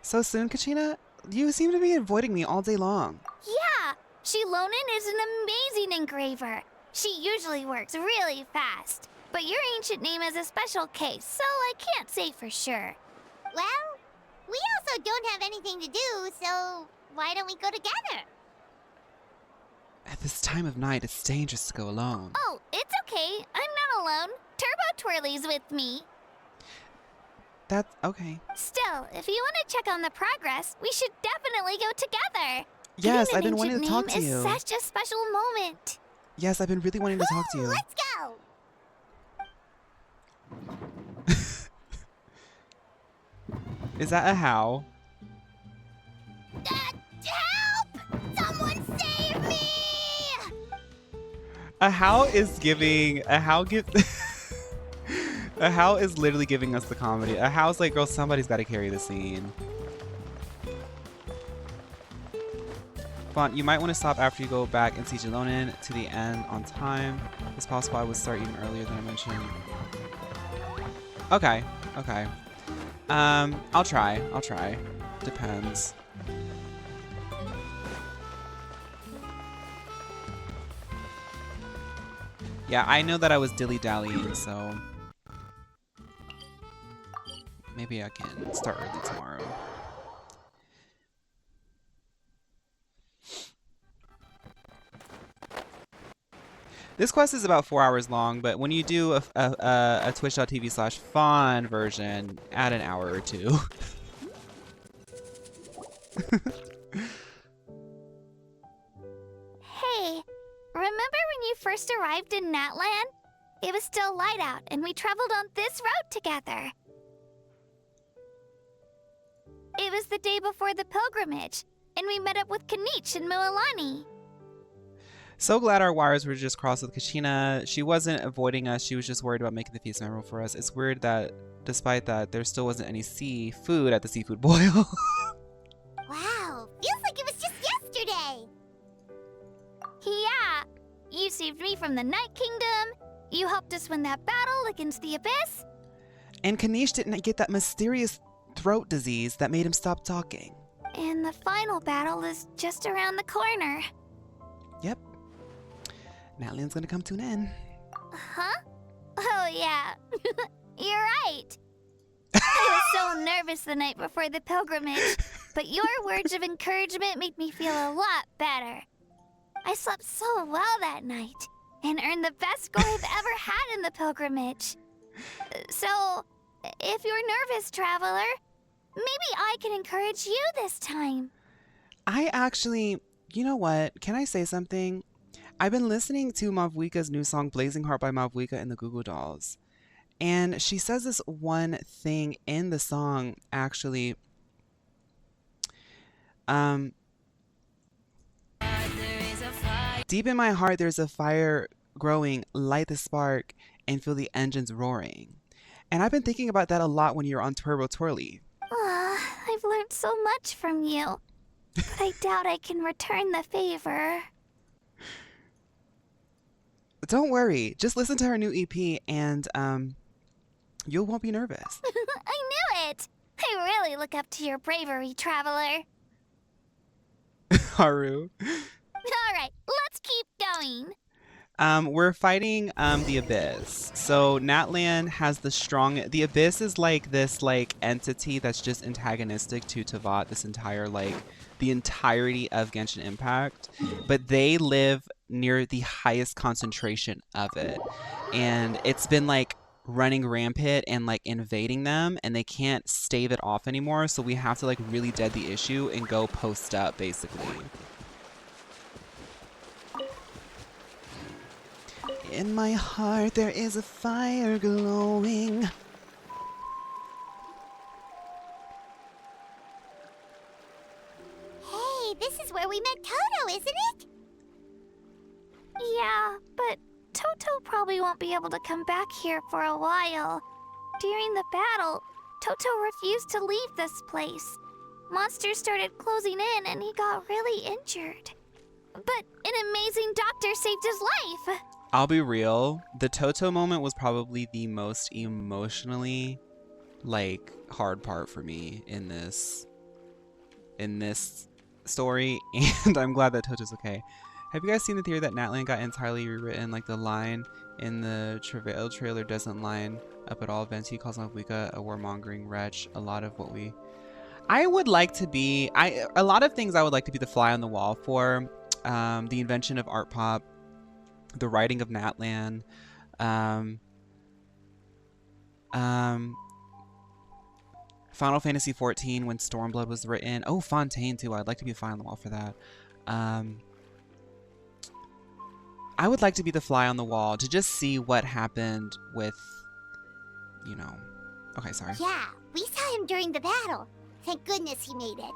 So soon, Kachina? You seem to be avoiding me all day long. Yeah, Shilonin is an amazing engraver. She usually works really fast. But your ancient name is a special case, so I can't say for sure. Well, we also don't have anything to do, so why don't we go together? At this time of night, it's dangerous to go alone. Oh, it's okay. I'm not alone. Turbo Twirly's with me. That's okay. Still, if you want to check on the progress, we should definitely go together. Yes, Getting I've an been wanting to talk ancient to name you. is such a special moment. Yes, I've been really wanting to talk to you. Let's go! Is that a how? Help! Someone save me! A how is giving a how give a how is literally giving us the comedy. A how's like, girl, somebody's got to carry the scene. Font, you might want to stop after you go back and see Jilonin to the end on time. It's possible I would start even earlier than I mentioned. Okay, okay. I'll try. Depends. Yeah, I know that I was dilly-dallying, so maybe I can start early tomorrow. This quest is about 4 hours long, but when you do a twitch.tv/fawn version, add an hour or two. Hey, remember when you first arrived in Natlan? It was still light out, and we traveled on this road together. It was the day before the pilgrimage, and we met up with Kanich and Mualani. So glad our wires were just crossed with Kachina. She wasn't avoiding us, she was just worried about making the feast memorable for us. It's weird that, despite that, there still wasn't any seafood at the seafood boil. Wow, feels like it was just yesterday. Yeah, you saved me from the Night Kingdom. You helped us win that battle against the Abyss. And Kanish didn't get that mysterious throat disease that made him stop talking. And the final battle is just around the corner. Yep. Natlan's gonna come to an end. Huh? Oh, yeah. You're right. I was so nervous the night before the pilgrimage, but your words of encouragement made me feel a lot better. I slept so well that night and earned the best score I've ever had in the pilgrimage. So, if you're nervous, traveler, maybe I can encourage you this time. I actually, you know what? Can I say something? I've been listening to Mavwika's new song Blazing Heart by Mavwika and the Goo Goo Dolls. And she says this one thing in the song, actually. Deep in my heart, there's a fire growing, light the spark, and feel the engines roaring. And I've been thinking about that a lot when you're on Turbo Twirly. I've learned so much from you, but I doubt I can return the favor. Don't worry, just listen to her new EP and you won't be nervous. I knew it! I really look up to your bravery, traveler. Haru. Alright, let's keep going. We're fighting the Abyss. So Natlan has the Abyss is like this entity that's just antagonistic to Tavat this entire the entirety of Genshin Impact. But they live near the highest concentration of it. And it's been like running rampant and like invading them, and they can't stave it off anymore, so we have to like really dead the issue and go post up basically. In my heart there is a fire glowing. Hey, this is where we met Toto, isn't it? Yeah, but Toto probably won't be able to come back here for a while. During the battle, Toto refused to leave this place. Monsters started closing in and he got really injured. But an amazing doctor saved his life! I'll be real, the Toto moment was probably the most emotionally like hard part for me in this story, and I'm glad that Toto's okay. Have you guys seen the theory that Natlan got entirely rewritten? Like the line in the Travail trailer doesn't line up at all. Venti calls Malvika a warmongering wretch. A lot of what we... I would like to be... a lot of things I would like to be the fly on the wall for. The invention of art pop. The writing of Natlan. Final Fantasy XIV when Stormblood was written. Oh, Fontaine too. I'd like to be the fly on the wall for that. I would like to be the fly on the wall to just see what happened with, you know. Okay, sorry. Yeah, we saw him during the battle. Thank goodness he made it.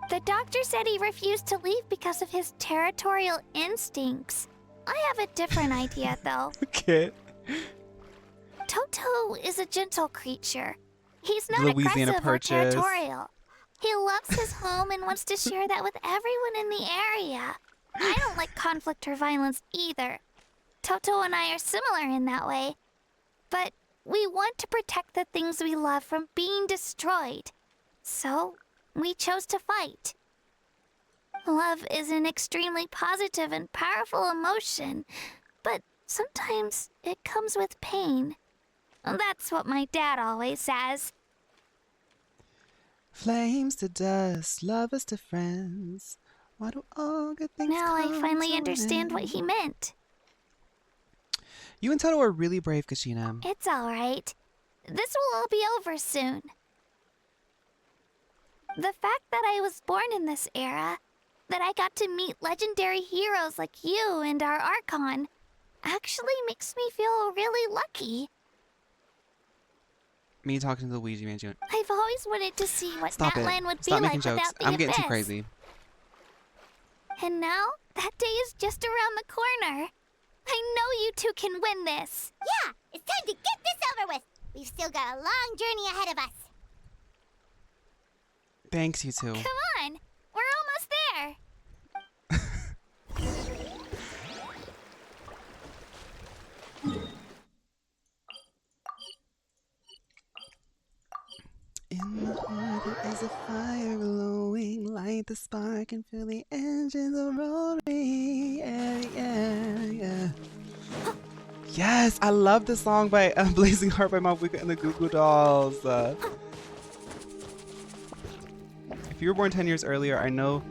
The doctor said he refused to leave because of his territorial instincts. I have a different idea, though. Okay. Toto is a gentle creature. He's not Louisiana aggressive Purchase. or territorial. He loves his home and wants to share that with everyone in the area. I don't like conflict or violence either. Toto and I are similar in that way. But we want to protect the things we love from being destroyed. So, we chose to fight. Love is an extremely positive and powerful emotion, but sometimes it comes with pain. That's what my dad always says. Flames to dust, lovers to friends. Why do all good things Now I come finally to understand an what end? he meant. You and Toto are really brave, Kashina. It's alright. This will all be over soon. The fact that I was born in this era, that I got to meet legendary heroes like you and our Archon, actually makes me feel really lucky. Me talking to the Ouija man. I've always wanted to see what Stop it. Natlan would Stop be like making jokes. without the I'm getting too abyss. crazy. And now, that day is just around the corner. I know you two can win this. Yeah, it's time to get this over with. We've still got a long journey ahead of us. Thanks, you two. Come on, we're almost there. In the heart there is a fire glowing, light the spark and feel the engines are roaring. Yeah, yeah, yeah. Yes, I love the song by Blazing Heart by Malvika and the Goo Goo Dolls. If you were born 10 years earlier, I know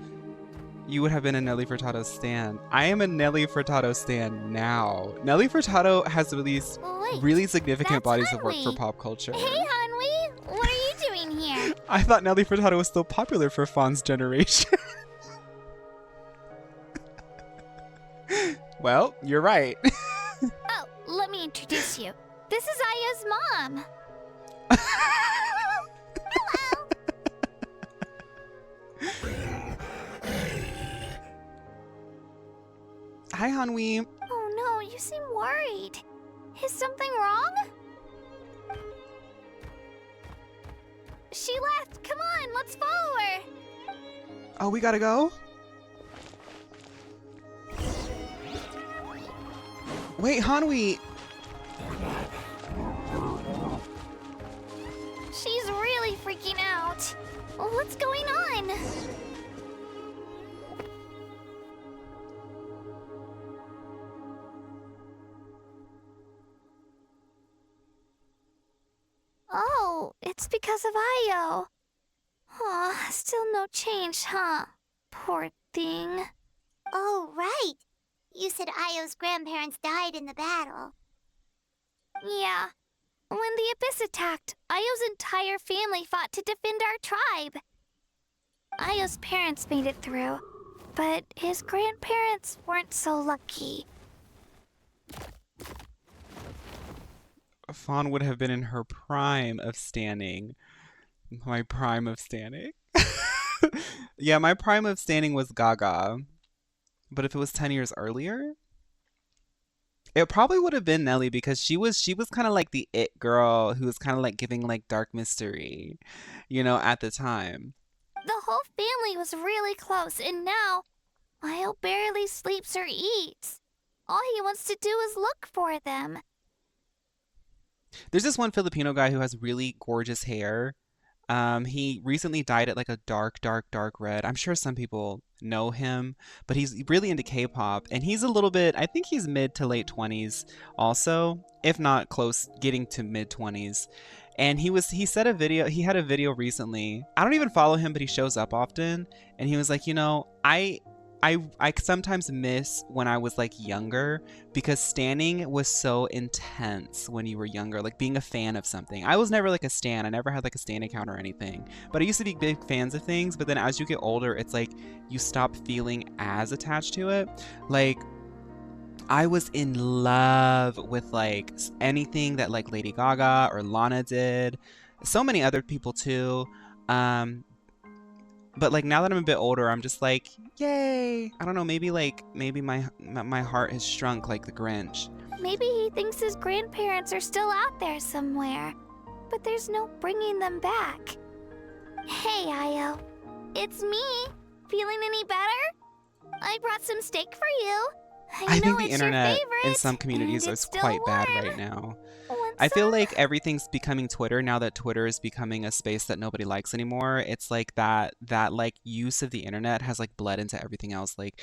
you would have been a Nelly Furtado stan. I am a Nelly Furtado stan now. Nelly Furtado has released Wait, really significant that's bodies of work for Hanwi. pop culture. Hey, Hanwi, what are you doing here? I thought Nelly Furtado was still popular for Fawn's generation. Well, you're right. Oh, let me introduce you. This is Aya's mom. Hi, Hanwi. Oh no, you seem worried. Is something wrong? She left. Come on, let's follow her. Oh, we gotta go? Wait, Hanwi. She's really freaking out. What's going on? Oh, it's because of Io. Aw, still no change, huh? Poor thing. Oh, right. You said Io's grandparents died in the battle. Yeah. When the Abyss attacked, Io's entire family fought to defend our tribe. Io's parents made it through, but his grandparents weren't so lucky. Fawn would have been in her prime of standing. My prime of standing? Yeah, my prime of standing was Gaga. But if it was 10 years earlier, it probably would have been Nelly because she was kind of like the it girl who was kind of like giving like dark mystery, at the time. The whole family was really close, and now Io barely sleeps or eats. All he wants to do is look for them. There's this one Filipino guy who has really gorgeous hair. He recently dyed it like a dark, dark, dark red. I'm sure some people know him, but he's really into K-pop, and he's a little bit, I think he's mid to late 20s also, if not close, getting to mid 20s. And he had a video recently. I don't even follow him, but he shows up often, and he was like, I sometimes miss when I was like younger because standing was so intense when you were younger, like being a fan of something. I was never like a stan. I never had like a stan account or anything, but I used to be big fans of things. But then as you get older, it's like you stop feeling as attached to it. Like I was in love with like anything that like Lady Gaga or Lana did. So many other people too. But like now that I'm a bit older, I'm just like, yay! I don't know, maybe my heart has shrunk like the Grinch. Maybe he thinks his grandparents are still out there somewhere, but there's no bringing them back. Hey, Io. It's me. Feeling any better? I brought some steak for you. I know think the it's internet your favorite, in some communities and is it's still quite bad warm. right now. Want I feel some? like everything's becoming Twitter now that Twitter is becoming a space that nobody likes anymore. It's like that like use of the internet has like bled into everything else. Like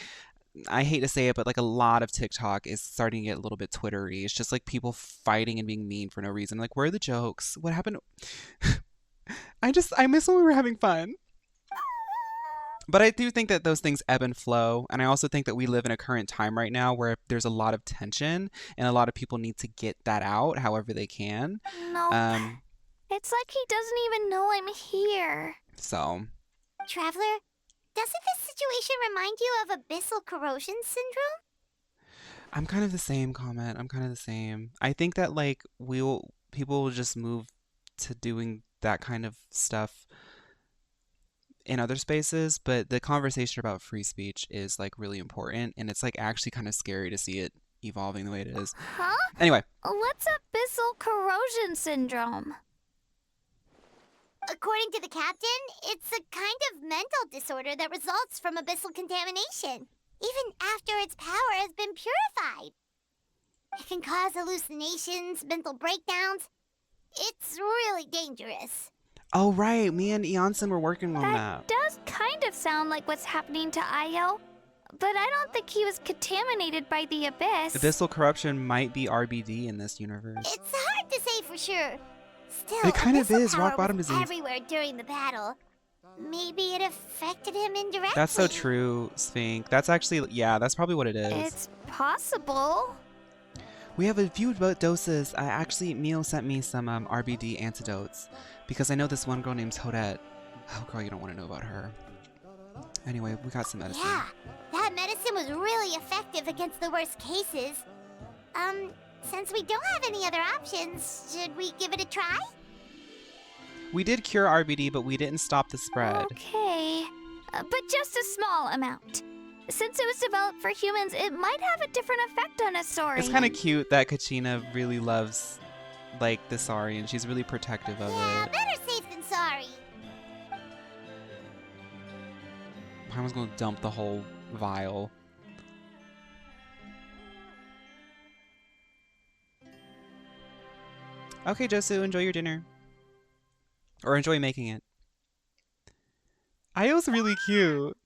I hate to say it, but like a lot of TikTok is starting to get a little bit Twittery. It's just like people fighting and being mean for no reason. Like, where are the jokes? What happened? I miss when we were having fun. But I do think that those things ebb and flow. And I also think that we live in a current time right now where there's a lot of tension and a lot of people need to get that out however they can. No. It's like he doesn't even know I'm here. So. Traveler, doesn't this situation remind you of abyssal corrosion syndrome? I'm kind of the same, Comment. I'm kind of the same. I think that like people will just move to doing that kind of stuff in other spaces, but the conversation about free speech is like really important, and it's like actually kind of scary to see it evolving the way it is. Huh? Anyway. What's abyssal corrosion syndrome? According to the captain, it's a kind of mental disorder that results from abyssal contamination, even after its power has been purified. It can cause hallucinations, mental breakdowns. It's really dangerous. Oh, right. Me and Eonson were working on that. That does kind of sound like what's happening to Io, but I don't think he was contaminated by the Abyss. Abyssal corruption might be RBD in this universe. It's hard to say for sure. Still, it kind of is. power Rock bottom was disease. Everywhere during the battle. Maybe it affected him indirectly. That's so true, Sphinx. That's actually, yeah, that's probably what it is. It's possible. We have a few doses. Actually, Mio sent me some RBD antidotes because I know this one girl named Toadette. Oh, girl, you don't want to know about her. Anyway, we got some medicine. Yeah, that medicine was really effective against the worst cases. Since we don't have any other options, should we give it a try? We did cure RBD, but we didn't stop the spread. Okay, but just a small amount. Since it was developed for humans, it might have a different effect on a saurian. It's kind of cute that Kachina really loves, like, the saurian. She's really protective of it. Better safe than sorry. I was gonna dump the whole vial. Okay, Josu, enjoy your dinner. Or enjoy making it. Io's really cute.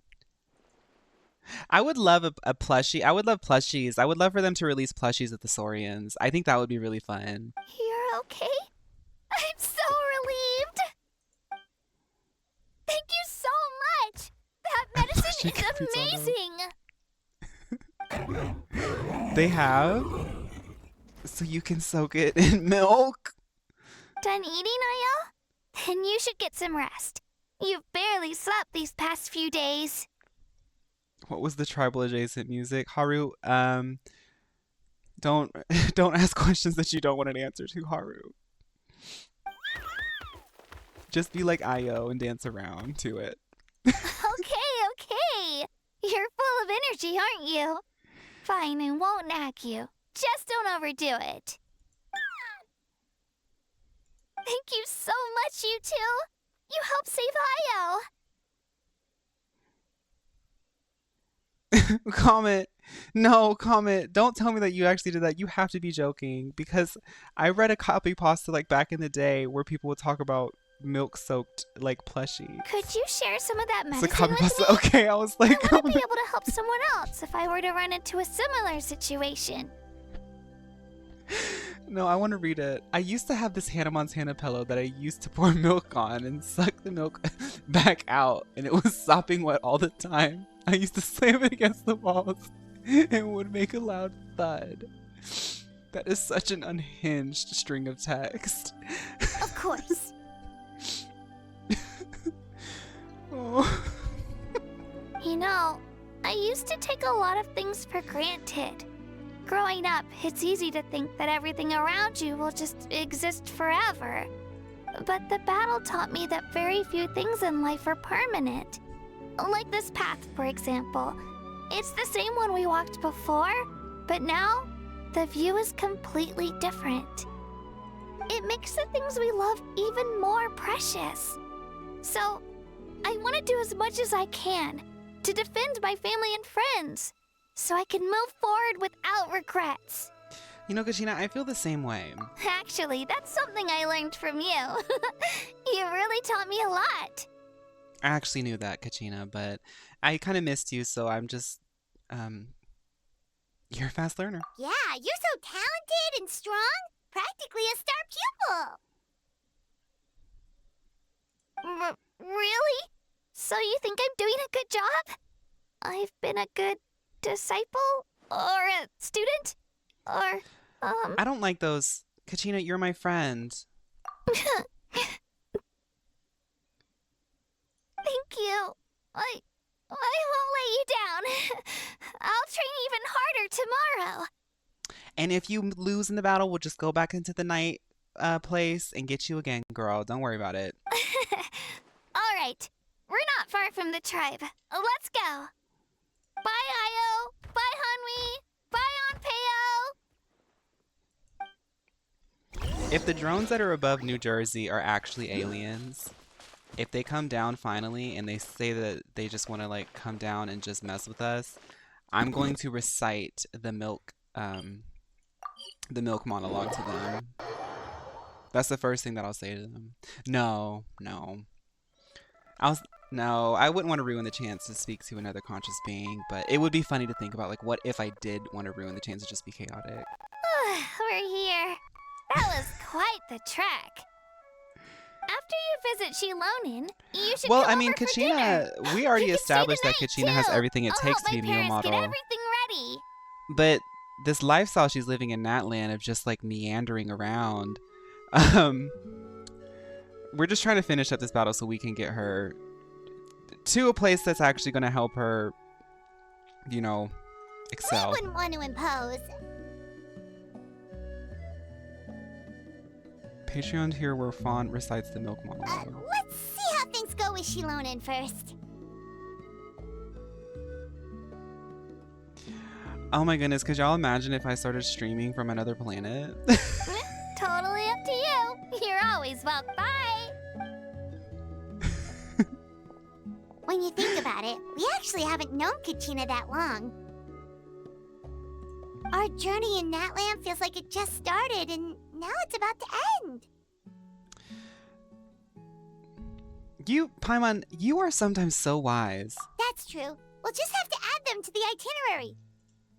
I would love a plushie. I would love plushies. I would love for them to release plushies of the Saurians. I think that would be really fun. You're okay? I'm so relieved. Thank you so much. That medicine is amazing. They have? So you can soak it in milk? Done eating, Ayo? Then you should get some rest. You've barely slept these past few days. What was the tribal adjacent music? Haru, don't don't ask questions that you don't want an answer to, Haru. Just be like Ayo and dance around to it. Okay. You're full of energy, aren't you? Fine, I won't nag you. Just don't overdo it. Thank you so much, you two. You helped save Ayo. Comment. No, comment. Don't tell me that you actually did that. You have to be joking, because I read a copy pasta like back in the day where people would talk about milk soaked like plushie. Could you share some of that It's a medicine copy with pasta. me? Okay, I was like, I want to be able to help someone else if I were to run into a similar situation. no, I want to read it. I used to have this Hannah Montana pillow that I used to pour milk on and suck the milk back out, and it was sopping wet all the time. I used to slam it against the walls and it would make a loud thud. That is such an unhinged string of text. Of course. Oh. You know, I used to take a lot of things for granted. Growing up, it's easy to think that everything around you will just exist forever. But the battle taught me that very few things in life are permanent. Like this path, for example. It's the same one we walked before, but now the view is completely different. It makes the things we love even more precious. So, I want to do as much as I can to defend my family and friends, so I can move forward without regrets. You know, Katrina, I feel the same way. Actually, that's something I learned from you. You really taught me a lot. I actually knew that, Katrina, but I kind of missed you, so I'm just, you're a fast learner. Yeah, you're so talented and strong. Practically a star pupil. Really? So you think I'm doing a good job? I've been a good disciple? Or a student? Or, I don't like those. Katrina, you're my friend. Thank you. I won't let you down. I'll train even harder tomorrow. And if you lose in the battle, we'll just go back into the night place and get you again, girl. Don't worry about it. All right. We're not far from the tribe. Let's go. Bye, Ayo. Bye, Hanwi. Bye, Onpeo. If the drones that are above New Jersey are actually aliens, if they come down finally and they say that they just want to like come down and just mess with us, I'm going to recite the milk monologue to them. That's the first thing that I'll say to them. No. I wouldn't want to ruin the chance to speak to another conscious being, but it would be funny to think about, like, what if I did want to ruin the chance to just be chaotic? We're here. That was quite the trek. After you visit Shilonin, you should Well, come I mean, over for Kachina, dinner. we already You can stay established that the night, Kachina has too. everything it I'll takes help to be my a Mule parents model. Get everything ready. But this lifestyle she's living in Natland of just like meandering around, we're just trying to finish up this battle so we can get her to a place that's actually going to help her, you know, excel. I wouldn't want to impose. Patreon here where Fawn recites the milk monologue. Let's see how things go with Shilonin first. Oh my goodness, could y'all imagine if I started streaming from another planet? Totally up to you. You're always welcome. Bye. When you think about it, we actually haven't known Kachina that long. Our journey in Natland feels like it just started, and now it's about to end. You, Paimon, you are sometimes so wise. That's true. We'll just have to add them to the itinerary.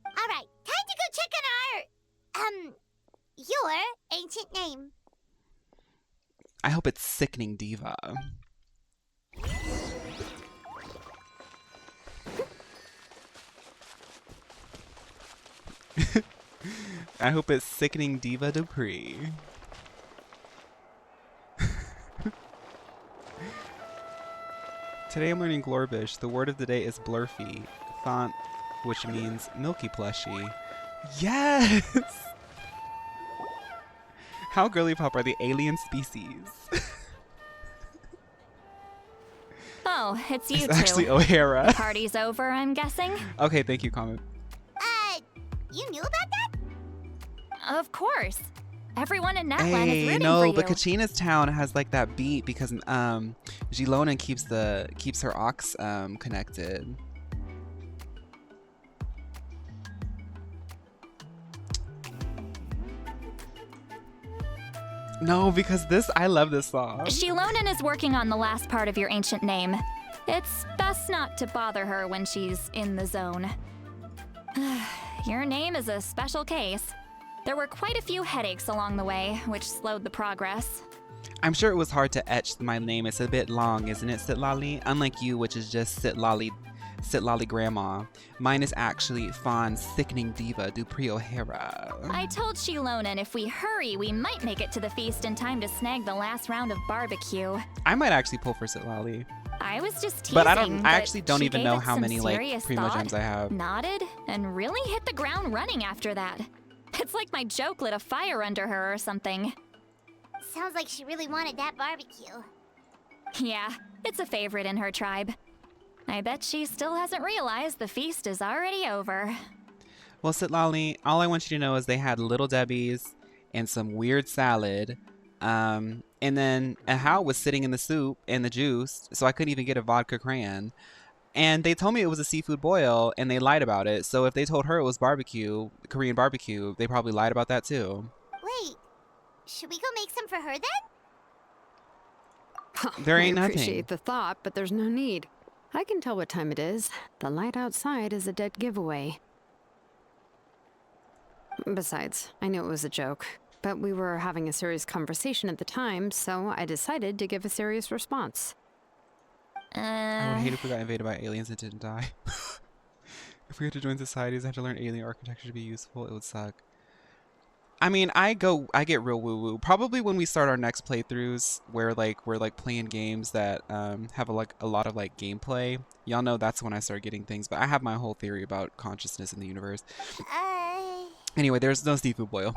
All right, time to go check on our, your ancient name. I hope it's Sickening Diva. I hope it's Sickening Diva Dupree. Today I'm learning Glorbish. The word of the day is blurfy. Font, which means milky plushie. Yes! How girly pop are the alien species? Oh, it's you It's two. actually O'Hara. The party's over, I'm guessing? Okay, thank you, comment. You knew about that? Of course. Everyone in Natlan is Hey, rooting for no, you. but Kachina's town has like that beat because Gilona keeps her ox connected. No, because I love this song. Shilonan is working on the last part of your ancient name. It's best not to bother her when she's in the zone. Your name is a special case. There were quite a few headaches along the way, which slowed the progress. I'm sure it was hard to etch my name. It's a bit long, isn't it, Sitlali? Unlike you, which is just Sitlali Grandma. Mine is actually Fawn Sickening Diva Dupree O'Hara. I told Shilonan if we hurry, we might make it to the feast in time to snag the last round of barbecue. I might actually pull for Sitlali. I was just teasing, But I actually don't she even gave know it how some many like serious primo thought, gems I have. nodded, and really hit the ground running after that. It's like my joke lit a fire under her or something. Sounds like she really wanted that barbecue. Yeah, it's a favorite in her tribe. I bet she still hasn't realized the feast is already over. Well, Sitlali, all I want you to know is they had Little Debbie's and some weird salad. And then How was sitting in the soup and the juice, so I couldn't even get a vodka crayon. And they told me it was a seafood boil, and they lied about it. So if they told her it was barbecue, Korean barbecue, they probably lied about that too. Wait, should we go make some for her then? There ain't I nothing. appreciate the thought, but there's no need. I can tell what time it is. The light outside is a dead giveaway. Besides, I knew it was a joke, but we were having a serious conversation at the time, so I decided to give a serious response. I would hate if we got invaded by aliens and didn't die. If we had to join societies, I had to learn alien architecture to be useful. It would suck. I mean, I get real woo-woo. Probably when we start our next playthroughs, where we're playing games that have a lot of gameplay. Y'all know that's when I start getting things. But I have my whole theory about consciousness in the universe. Anyway, there's no seafood boil.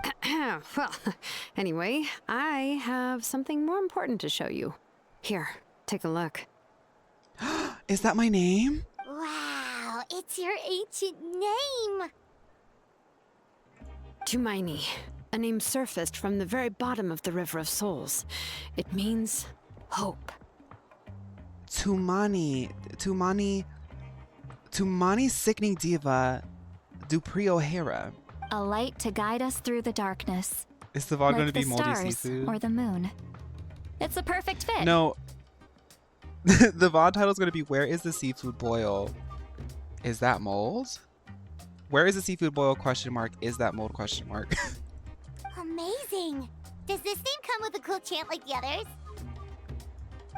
Well, anyway, I have something more important to show you. Here, take a look. Is that my name? Wow, it's your ancient name. Tumaini, a name surfaced from the very bottom of the River of Souls. It means hope. Tumani Sickening Diva Dupree O'Hara. A light to guide us through the darkness. Is the VOD like going to be the moldy stars seafood? or the moon. It's a perfect fit. No. The VOD title is going to be Where is the Seafood Boil? Is that mold? Where is the seafood boil? Question mark. Is that mold? Question mark. Amazing. Does this name come with a cool chant like the others?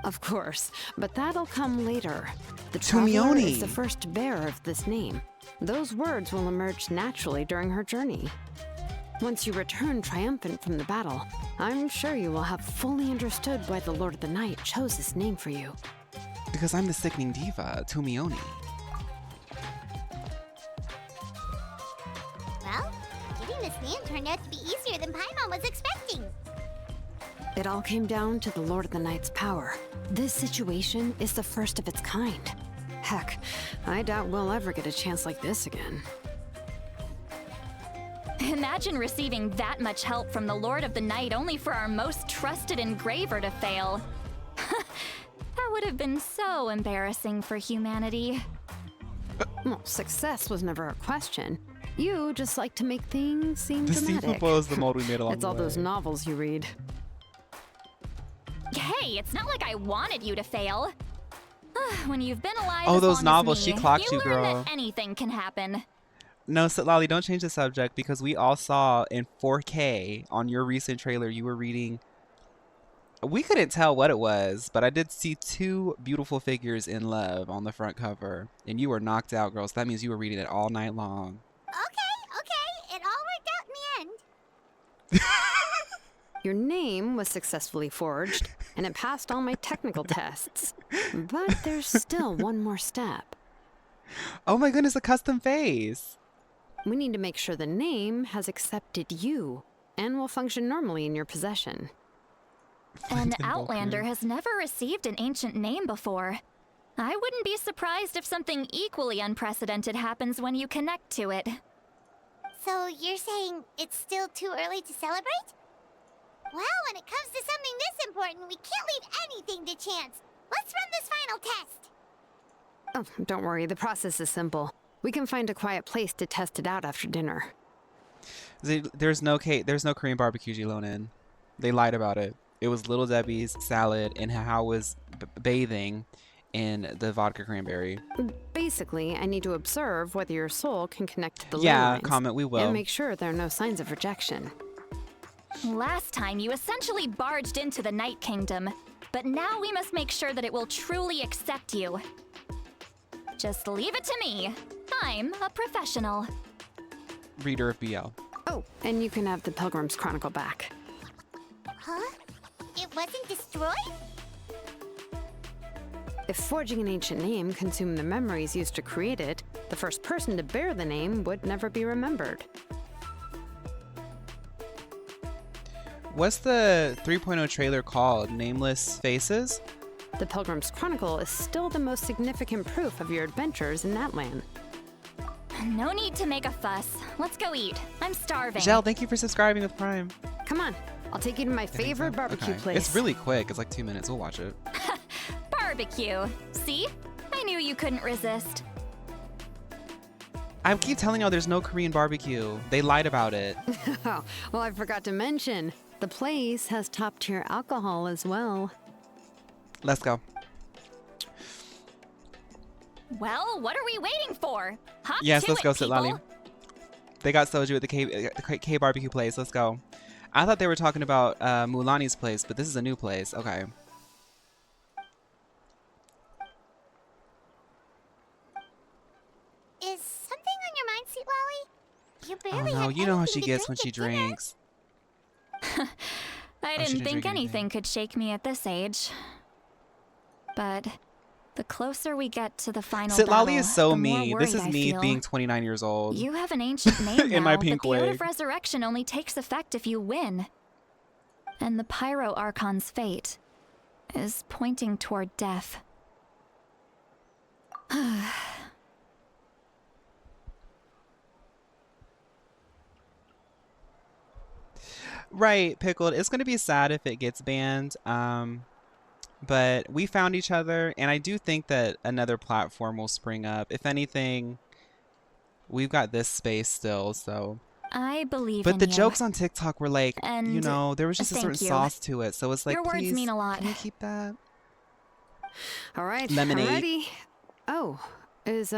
Of course, but that'll come later. The traveler is the first bearer of this name. Those words will emerge naturally during her journey. Once you return triumphant from the battle, I'm sure you will have fully understood why the Lord of the Night chose this name for you. Because I'm the Sickening Diva, Tumioni. Well, getting this name turned out to be easier than Paimon was expecting. It all came down to the Lord of the Night's power. This situation is the first of its kind. Heck, I doubt we'll ever get a chance like this again. Imagine receiving that much help from the Lord of the Night only for our most trusted engraver to fail. That would have been so embarrassing for humanity. Well, success was never a question. You just like to make things seem The dramatic. seafood boil is the mold we made along It's the all way. those novels you read. Hey, it's not like I wanted you to fail. When you've been alive Oh, as those long novels, as she me, clocked you, learn girl. that anything can happen. No, Sitlali, don't change the subject because we all saw in 4K on your recent trailer you were reading. We couldn't tell what it was, but I did see two beautiful figures in love on the front cover. And you were knocked out, girls. That means you were reading it all night long. Okay. Your name was successfully forged, and it passed all my technical tests. But there's still one more step. Oh my goodness, a custom face. We need to make sure the name has accepted you and will function normally in your possession. An Outlander has never received an ancient name before. I wouldn't be surprised if something equally unprecedented happens when you connect to it. So you're saying it's still too early to celebrate? Well, when it comes to something this important, we can't leave anything to chance. Let's run this final test. Oh, don't worry, the process is simple. We can find a quiet place to test it out after dinner. There's no Korean barbecue Jilonin. They lied about it. It was Little Debbie's salad and how was bathing in the vodka cranberry. Basically, I need to observe whether your soul can connect to the ley Yeah, lines comment we will. and make sure there are no signs of rejection. Last time, you essentially barged into the Night Kingdom, but now we must make sure that it will truly accept you. Just leave it to me. I'm a professional. Reader of BL. Oh, and you can have the Pilgrim's Chronicle back. Huh? It wasn't destroyed? If forging an ancient name consumed the memories used to create it, the first person to bear the name would never be remembered. What's the 3.0 trailer called? Nameless Faces? The Pilgrim's Chronicle is still the most significant proof of your adventures in that land. No need to make a fuss. Let's go eat. I'm starving. Zhel, thank you for subscribing with Prime. Come on, I'll take you to my favorite barbecue place. It's really quick. It's like 2 minutes. We'll watch it. Barbecue. See? I knew you couldn't resist. I keep telling y'all there's no Korean barbecue. They lied about it. Oh, well, I forgot to mention, the place has top-tier alcohol as well. Let's go. Well, what are we waiting for? Hop Yes, to let's it, go, Sit people. Lolly. They got soju at the K barbecue place. Let's go. I thought they were talking about Mulani's place, but this is a new place. Okay. Is something on your mind, Sweet Lolly? You Oh barely no, had you know how anything she to gets drink when she at dinner. drinks. I she didn't didn't think drink anything could shake me at this age. But the closer we get to the final Sit battle, Lolly is so the more me. This worried is I me feel. being 29 years old. You have an ancient name In now, my pink but the Ode wig. of Resurrection only takes effect if you win. And the Pyro Archon's fate is pointing toward death. Right, Pickled. It's going to be sad if it gets banned. But we found each other, and I do think that another platform will spring up. If anything, we've got this space still, so. I believe But in the you. jokes on TikTok were like, you And know, there was just a thank certain you. sauce to it. So it's like, Your words please, mean a lot. can you keep that? All right, Lemonade. I'm ready. Oh, is,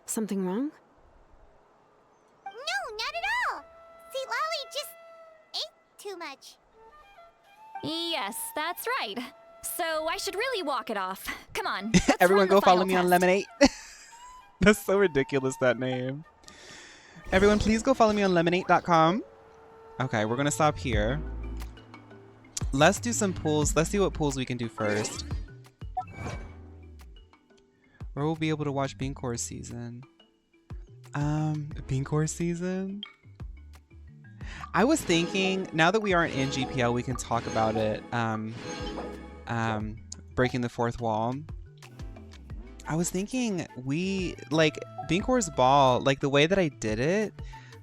something wrong? No, not at all. Sweet Lolly just ate too much. Yes, that's right. So I should really walk it off. Come on. let's Everyone run the go follow final me on test. Lemonade. That's so ridiculous, that name. Everyone, please go follow me on lemonade.com. Okay, we're going to stop here. Let's do some pulls. Let's see what pulls we can do first. Where we'll be able to watch Bean Course season. Bean Course season? I was thinking, now that we aren't in GPL, we can talk about it. Breaking the fourth wall. I was thinking Bean Course Ball, like the way that I did it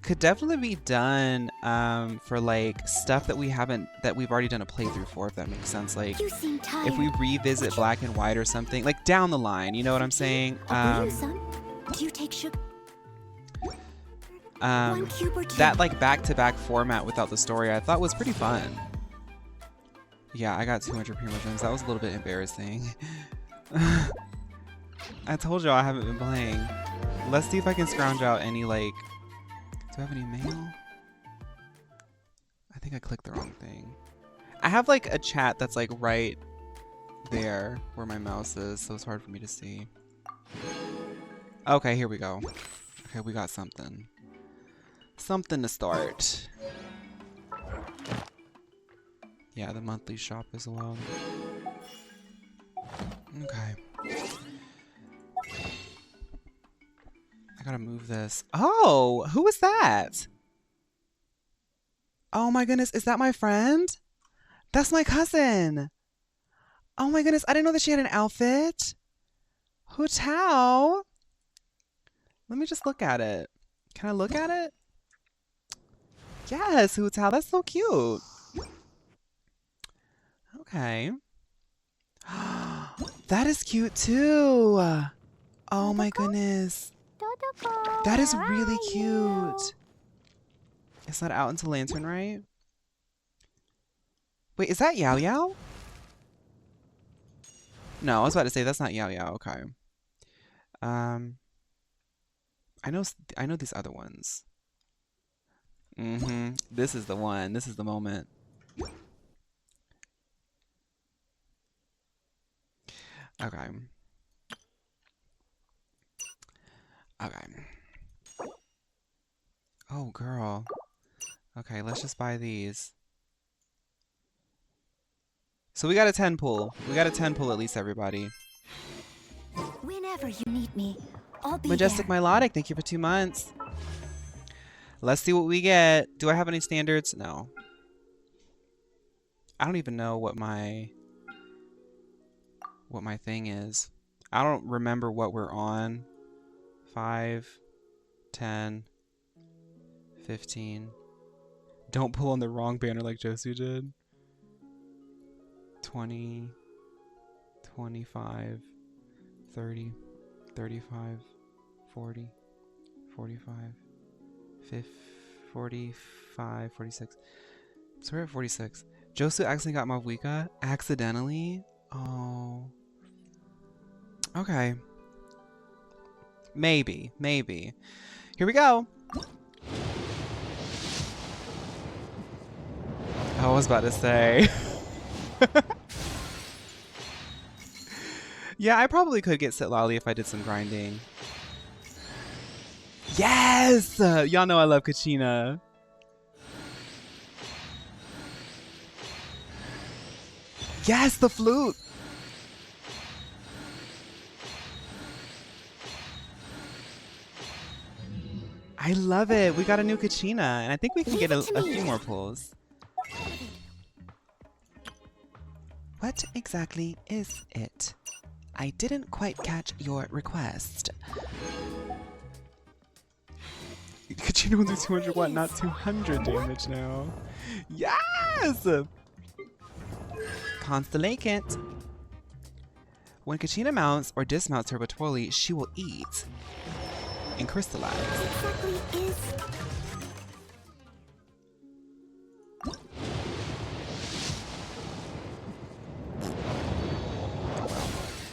could definitely be done for like stuff that we've already done a playthrough for, if that makes sense. Like You seem tired. if we revisit Black and White or something, like down the line, you know what I'm saying? Will you, son? Do you take sugar? One cube or two? That like back-to-back format without the story I thought was pretty fun. Yeah, I got 200 primo gems. That was a little bit embarrassing. I told y'all I haven't been playing. Let's see if I can scrounge out any like... Do I have any mail? I think I clicked the wrong thing. I have like a chat that's like right there where my mouse is, so it's hard for me to see. Okay, here we go. Okay, we got something. Something to start. Yeah, the monthly shop as well. Okay. I gotta move this. Oh, who was that? Oh my goodness, is that my friend? That's my cousin. Oh my goodness, I didn't know that she had an outfit. Hu Tao. Let me just look at it. Can I look at it? Yes, Hu Tao, that's so cute. Okay. That is cute too. Oh my goodness. That is really cute. It's not out until Lantern, right? Wait, is that Yao Yao? No, I was about to say that's not Yao Yao. Okay. I know these other ones. This is the one. This is the moment. Okay. Okay. Oh, girl. Okay, let's just buy these. So we got a 10 pull. We got a 10 pull at least, everybody. Whenever you need me, I'll be Majestic there. Milotic, thank you for 2 months. Let's see what we get. Do I have any standards? No. I don't even know what my thing is. I don't remember what we're on. 5, 10, 15. Don't pull on the wrong banner like Josu did. 20, 25, 30, 35, 40, 45, 50, 45, 46. So we're at 46. Josu accidentally got Mavwika. Accidentally? Oh. Okay. Maybe. Maybe. Here we go. I was about to say. Yeah, I probably could get Sitlali if I did some grinding. Yes! Y'all know I love Kachina. Yes, the flute! I love it. We got a new Kachina, and I think we can get a few more pulls. What exactly is it? I didn't quite catch your request. Kachina will do 200 watt, not 200 damage now. Yes! Constellacant. When Kachina mounts or dismounts her Batwoli, she will eat and crystallize. Exactly is.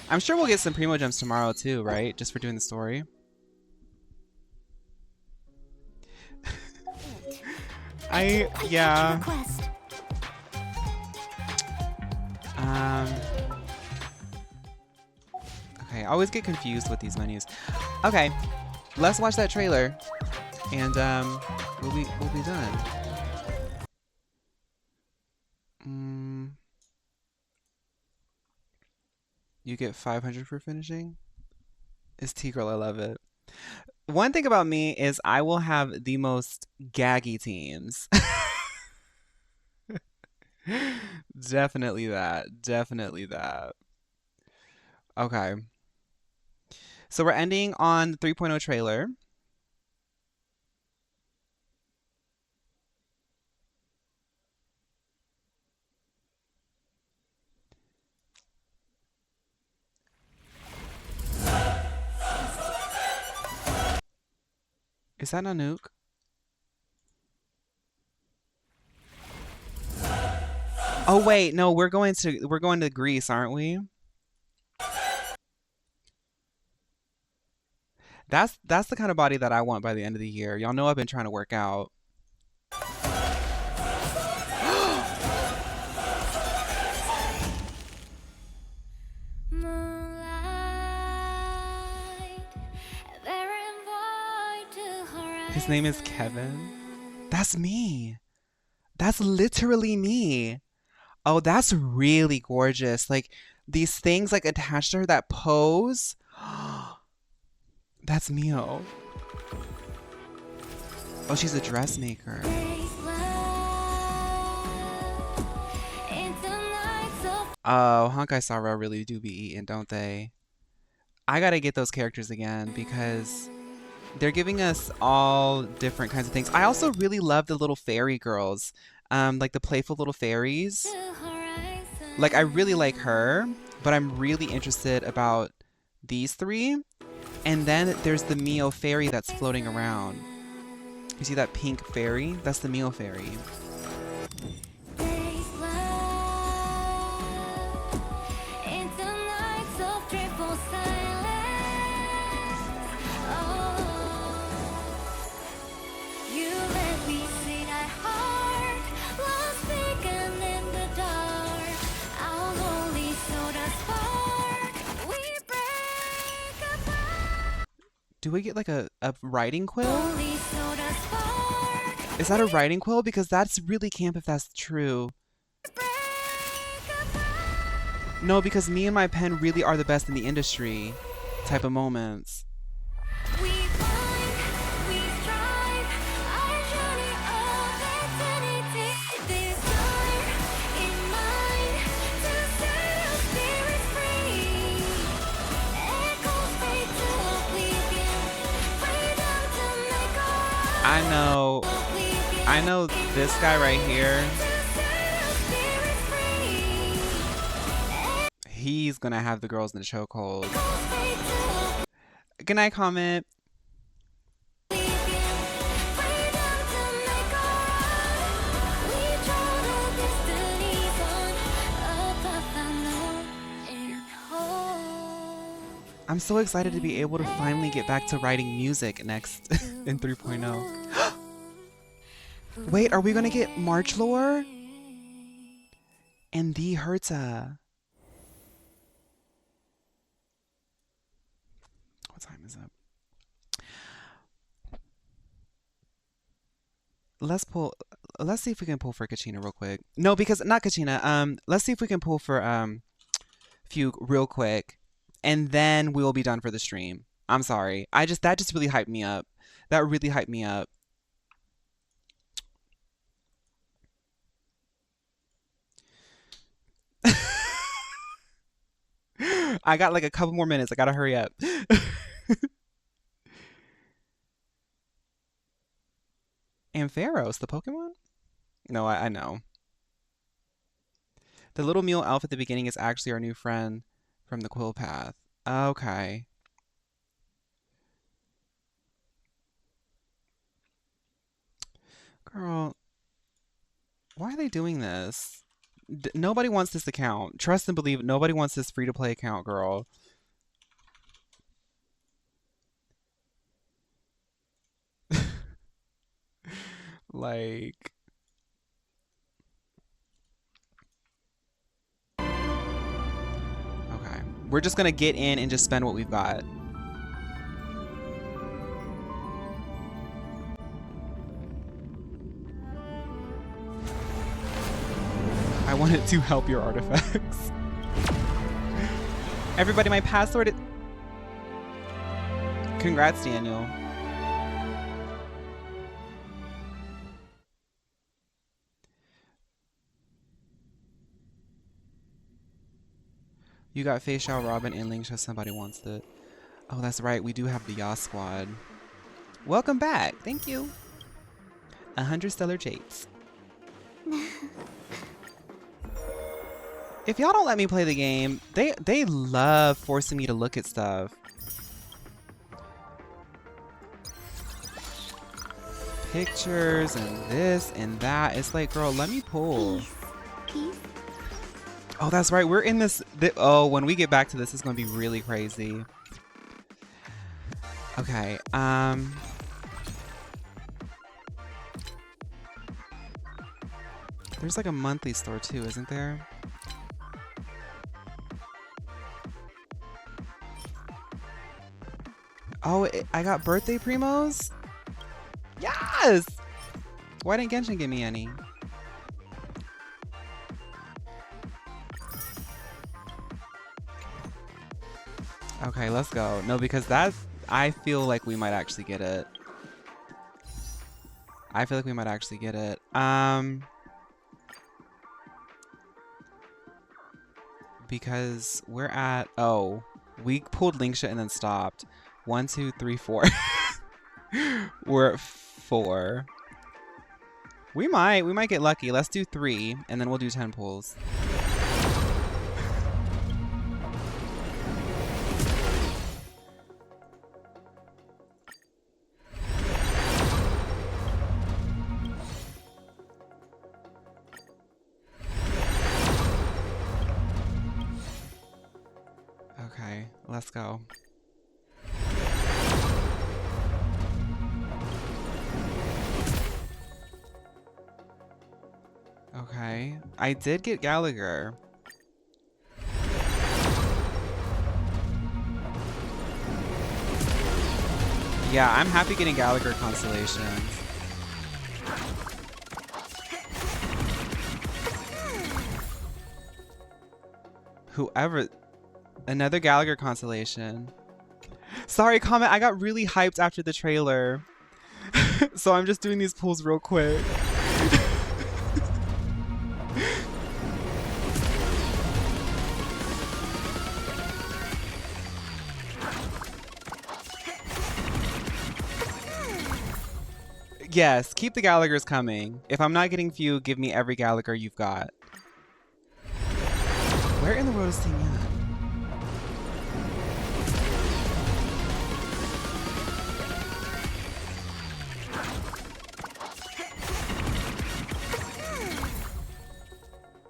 I'm sure we'll get some Primo Gems tomorrow too, right? Just for doing the story. Yeah. Okay, I always get confused with these menus. Okay, let's watch that trailer, and we'll be done. You get 500 for finishing? It's T-Girl, I love it. One thing about me is I will have the most gaggy teams. Definitely that. Definitely that. Okay. So we're ending on the 3.0 trailer. Is that Nanook? Oh wait, no, we're going to Greece, aren't we? That's the kind of body that I want by the end of the year. Y'all know I've been trying to work out. His name is Kevin. That's me. That's literally me. Oh, that's really gorgeous. Like these things like attached to her, that pose. That's Mio. Oh, she's a dressmaker. Oh, Honkai Star Rail really do be eating, don't they? I gotta get those characters again because they're giving us all different kinds of things. I also really love the little fairy girls, like the playful little fairies. Like I really like her, but I'm really interested about these three. And then there's the Mio fairy that's floating around. You see that pink fairy? That's the Mio fairy. Do we get like a writing quill? Is that a writing quill? Because that's really camp if that's true. No, because me and my pen really are the best in the industry type of moments. I know this guy right here. He's gonna have the girls in the chokehold. Good night, comment. I'm so excited to be able to finally get back to writing music next in 3.0. Wait, are we gonna get March lore? And the Herta. What time is it? Let's see if we can pull for Kachina real quick. No, because not Kachina. Let's see if we can pull for Fugue real quick. And then we will be done for the stream. I'm sorry. That just really hyped me up. That really hyped me up. I got like a couple more minutes. I gotta hurry up. Ampharos, the Pokemon? No, I know. The little mule elf at the beginning is actually our new friend from the Quill Path. Okay. Girl, why are they doing this? Nobody wants this account. Trust and believe, nobody wants this free-to-play account, girl. Like... Okay. We're just gonna get in and just spend what we've got. I wanted to help your artifacts. Everybody, my password is... Congrats, Daniel. You got Fei Xiao, Robin, and Ling Sha. Somebody wants it. Oh, that's right. We do have the Ya Squad. Welcome back. Thank you. 100 stellar jades. If y'all don't let me play the game, they love forcing me to look at stuff. Pictures and this and that. It's like, girl, let me pull. Peace. Oh, that's right. We're in this. Oh, when we get back to this, it's going to be really crazy. Okay. There's like a monthly store too, isn't there? Oh, I got birthday primos? Yes! Why didn't Genshin give me any? Okay, let's go. No, because that, I feel like we might actually get it. I feel like we might actually get it. Because we're at, oh, we pulled Linksha and then stopped. 1, 2, 3, 4. We're at 4. We might get lucky. Let's do 3 and then we'll do 10 pulls. Okay, let's go. Okay, I did get Gallagher. Yeah, I'm happy getting Gallagher constellations. Whoever... Another Gallagher constellation. Sorry, comment. I got really hyped after the trailer. So I'm just doing these pulls real quick. Yes, keep the Gallaghers coming. If I'm not getting few, give me every Gallagher you've got. Where in the world is Ting Yan?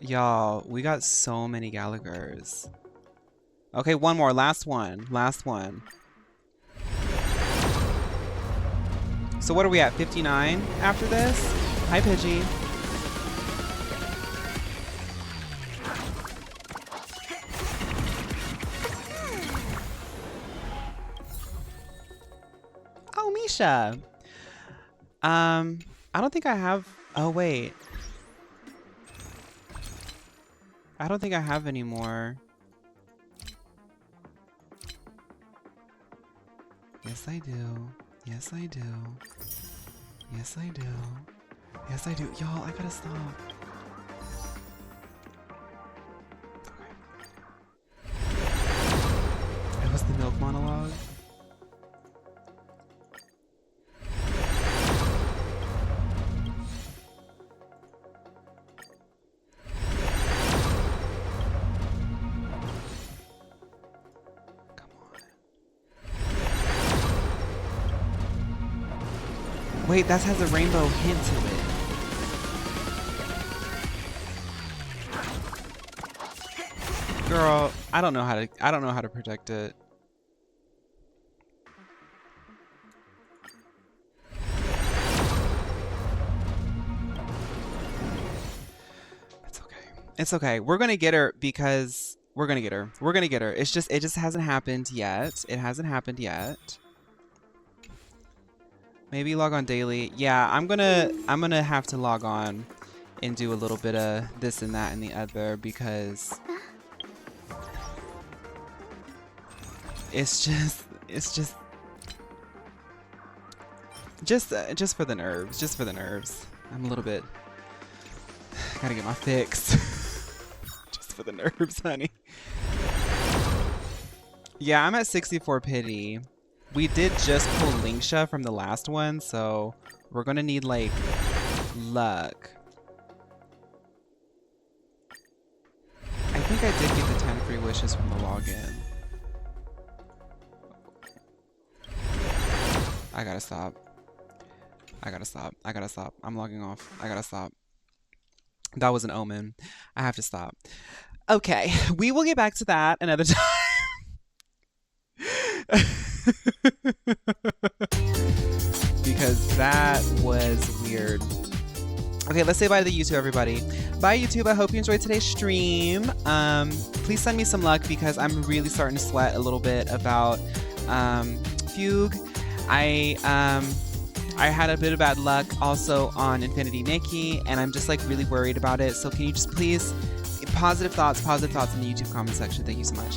Y'all, we got so many Gallaghers. Okay, one more. Last one. Last one. So what are we at? 59 after this? Hi, Pidgey. Oh, Misha. I don't think I have... Oh, wait. I don't think I have any more. Yes, I do. Yes, I do. Yes, I do. Yes, I do. Y'all, I gotta stop. Okay. It was the milk monologue. Wait, that has a rainbow hint to it. Girl, I don't know how to protect it. It's okay. It's okay. We're gonna get her because we're gonna get her. We're gonna get her. It just hasn't happened yet. It hasn't happened yet. Maybe log on daily. Yeah, I'm gonna have to log on and do a little bit of this and that and the other because it's just for the nerves. Just for the nerves. I'm a little bit gotta get my fix. Just for the nerves, honey. Yeah, I'm at 64 pity. We did just pull Linksha from the last one, so we're gonna need, like, luck. I think I did get the 10 free wishes from the login. I gotta stop. I gotta stop. I gotta stop. I'm logging off. I gotta stop. That was an omen. I have to stop. Okay, we will get back to that another time. Because that was weird. Okay, let's say bye to the YouTube, everybody. Bye, YouTube. I hope you enjoyed today's stream. Please send me some luck because I'm really starting to sweat a little bit about Fugue. I had a bit of bad luck also on Infinity Nikki, and I'm just like really worried about it. So can you just please positive thoughts in the YouTube comment section. Thank you so much.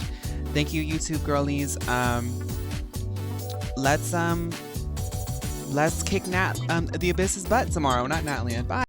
Thank you, YouTube girlies. Let's kick the Abyss's butt tomorrow. Not Natlian. Bye.